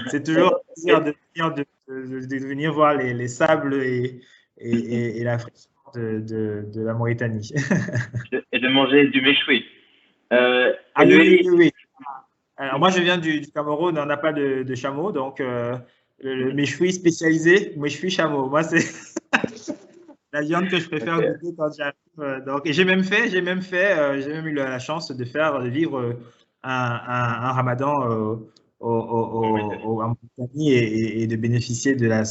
[SPEAKER 4] C'est toujours un plaisir de venir voir les sables et la fraîcheur de la Mauritanie.
[SPEAKER 1] Et de manger du méchoui.
[SPEAKER 4] Oui. Alors, moi, je viens du Cameroun, on n'a pas de chameau, donc le méchoui spécialisé, méchoui chameau. Moi, c'est la viande que je préfère goûter quand j'arrive. Donc, et j'ai même eu la chance de faire vivre un ramadan en Mauritanie et de bénéficier de la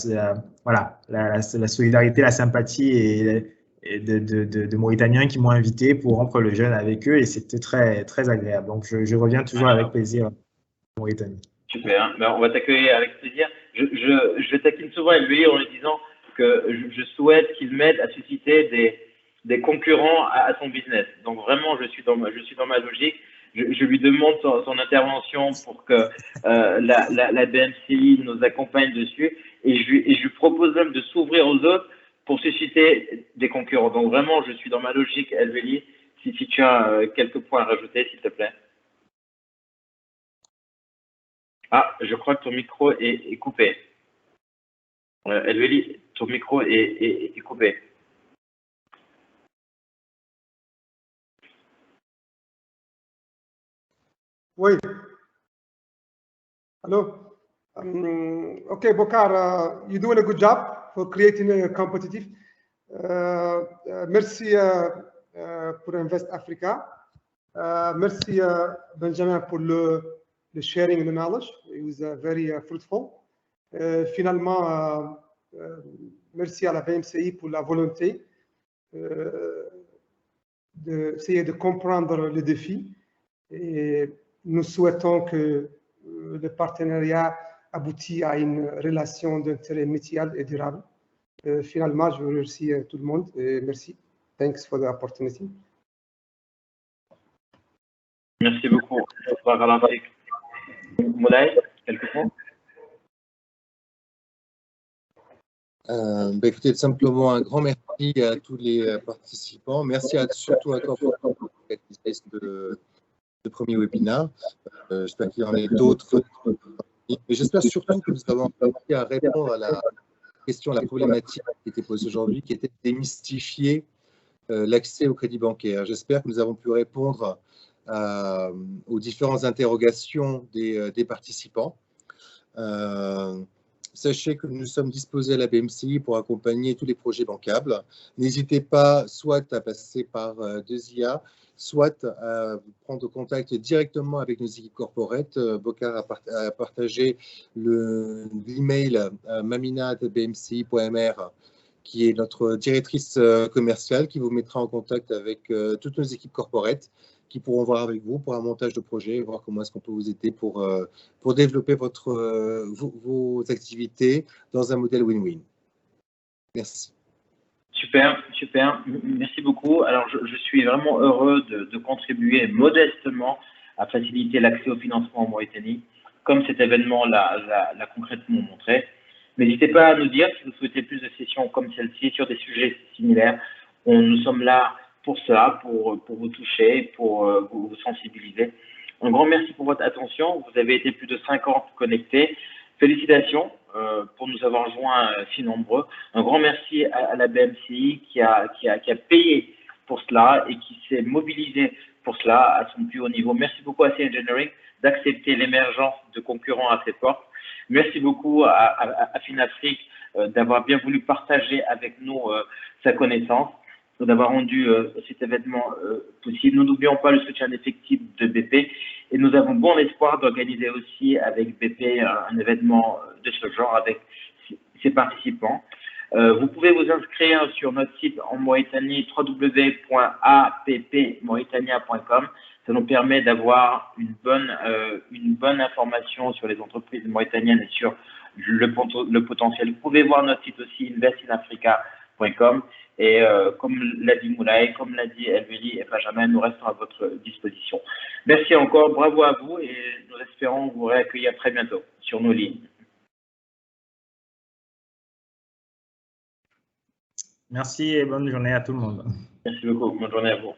[SPEAKER 4] solidarité, la sympathie et de Mauritaniens qui m'ont invité pour rompre le jeûne avec eux et c'était très, très agréable. Donc, je reviens toujours avec plaisir en Mauritanie.
[SPEAKER 1] Super, ben, on va t'accueillir avec plaisir. Je taquine souvent lui en lui disant que je souhaite qu'il m'aide à susciter des concurrents à son business. Donc vraiment, je suis dans ma logique. Je lui demande son intervention pour que la BMCI nous accompagne dessus et je lui propose même de s'ouvrir aux autres pour susciter des concurrents. Donc vraiment, je suis dans ma logique, Elveli. Si tu as quelques points à rajouter, s'il te plaît. Ah, je crois que ton micro est coupé. Elveli, ton micro est coupé.
[SPEAKER 3] Oui. Hello. Okay, Bokar, you're doing a good job for creating a competitive. Merci pour Invest Africa. Merci Benjamin pour le sharing the knowledge. It was very fruitful. Finalement, merci à la BMCI pour la volonté d'essayer de comprendre les défis. Et nous souhaitons que le partenariat aboutisse à une relation d'intérêt mutuel et durable. Finalement, je vous remercie tout le monde et merci. Thanks for the opportunity.
[SPEAKER 1] Merci beaucoup. Moulay, quelques mots?
[SPEAKER 2] Écoutez, simplement un grand merci à tous les participants. Merci surtout à toi pour le premier webinaire. J'espère qu'il y en a d'autres. Mais j'espère surtout que nous avons réussi à répondre à la question, la problématique qui était posée aujourd'hui, qui était de démystifier l'accès au crédit bancaire. J'espère que nous avons pu répondre aux différentes interrogations des participants. Sachez que nous sommes disposés à la BMCI pour accompagner tous les projets bancables. N'hésitez pas soit à passer par Deuxia, soit à prendre contact directement avec nos équipes corporate. Bokar a partagé l'email mamina@bmci.mr qui est notre directrice commerciale qui vous mettra en contact avec toutes nos équipes corporate qui pourront voir avec vous pour un montage de projet, voir comment est-ce qu'on peut vous aider pour développer vos activités dans un modèle win-win. Merci.
[SPEAKER 1] Super, super. Merci beaucoup. Alors, je suis vraiment heureux de contribuer modestement à faciliter l'accès au financement en Mauritanie, comme cet événement l'a concrètement montré. N'hésitez pas à nous dire si vous souhaitez plus de sessions comme celle-ci sur des sujets similaires. Nous sommes là pour cela, pour vous toucher, pour vous sensibiliser. Un grand merci pour votre attention. Vous avez été plus de 50 connectés. Félicitations pour nous avoir joints si nombreux. Un grand merci à la BMCI qui a payé pour cela et qui s'est mobilisé pour cela à son plus haut niveau. Merci beaucoup à C Engineering d'accepter l'émergence de concurrents à ses portes. Merci beaucoup à Finafrique d'avoir bien voulu partager avec nous sa connaissance, d'avoir rendu cet événement possible. Nous n'oublions pas le soutien effectif de BP et nous avons bon espoir d'organiser aussi avec BP un événement de ce genre avec ses participants. Vous pouvez vous inscrire sur notre site en Mauritanie, www.appmauritania.com. Ça nous permet d'avoir une bonne information sur les entreprises mauritaniennes et sur le potentiel. Vous pouvez voir notre site aussi, investinafrica.com. Et comme l'a dit Moulay, comme l'a dit Elveli et Benjamin, nous restons à votre disposition. Merci encore, bravo à vous et nous espérons vous réaccueillir très bientôt sur nos lignes.
[SPEAKER 4] Merci et bonne journée à tout le monde.
[SPEAKER 1] Merci beaucoup, bonne journée à vous.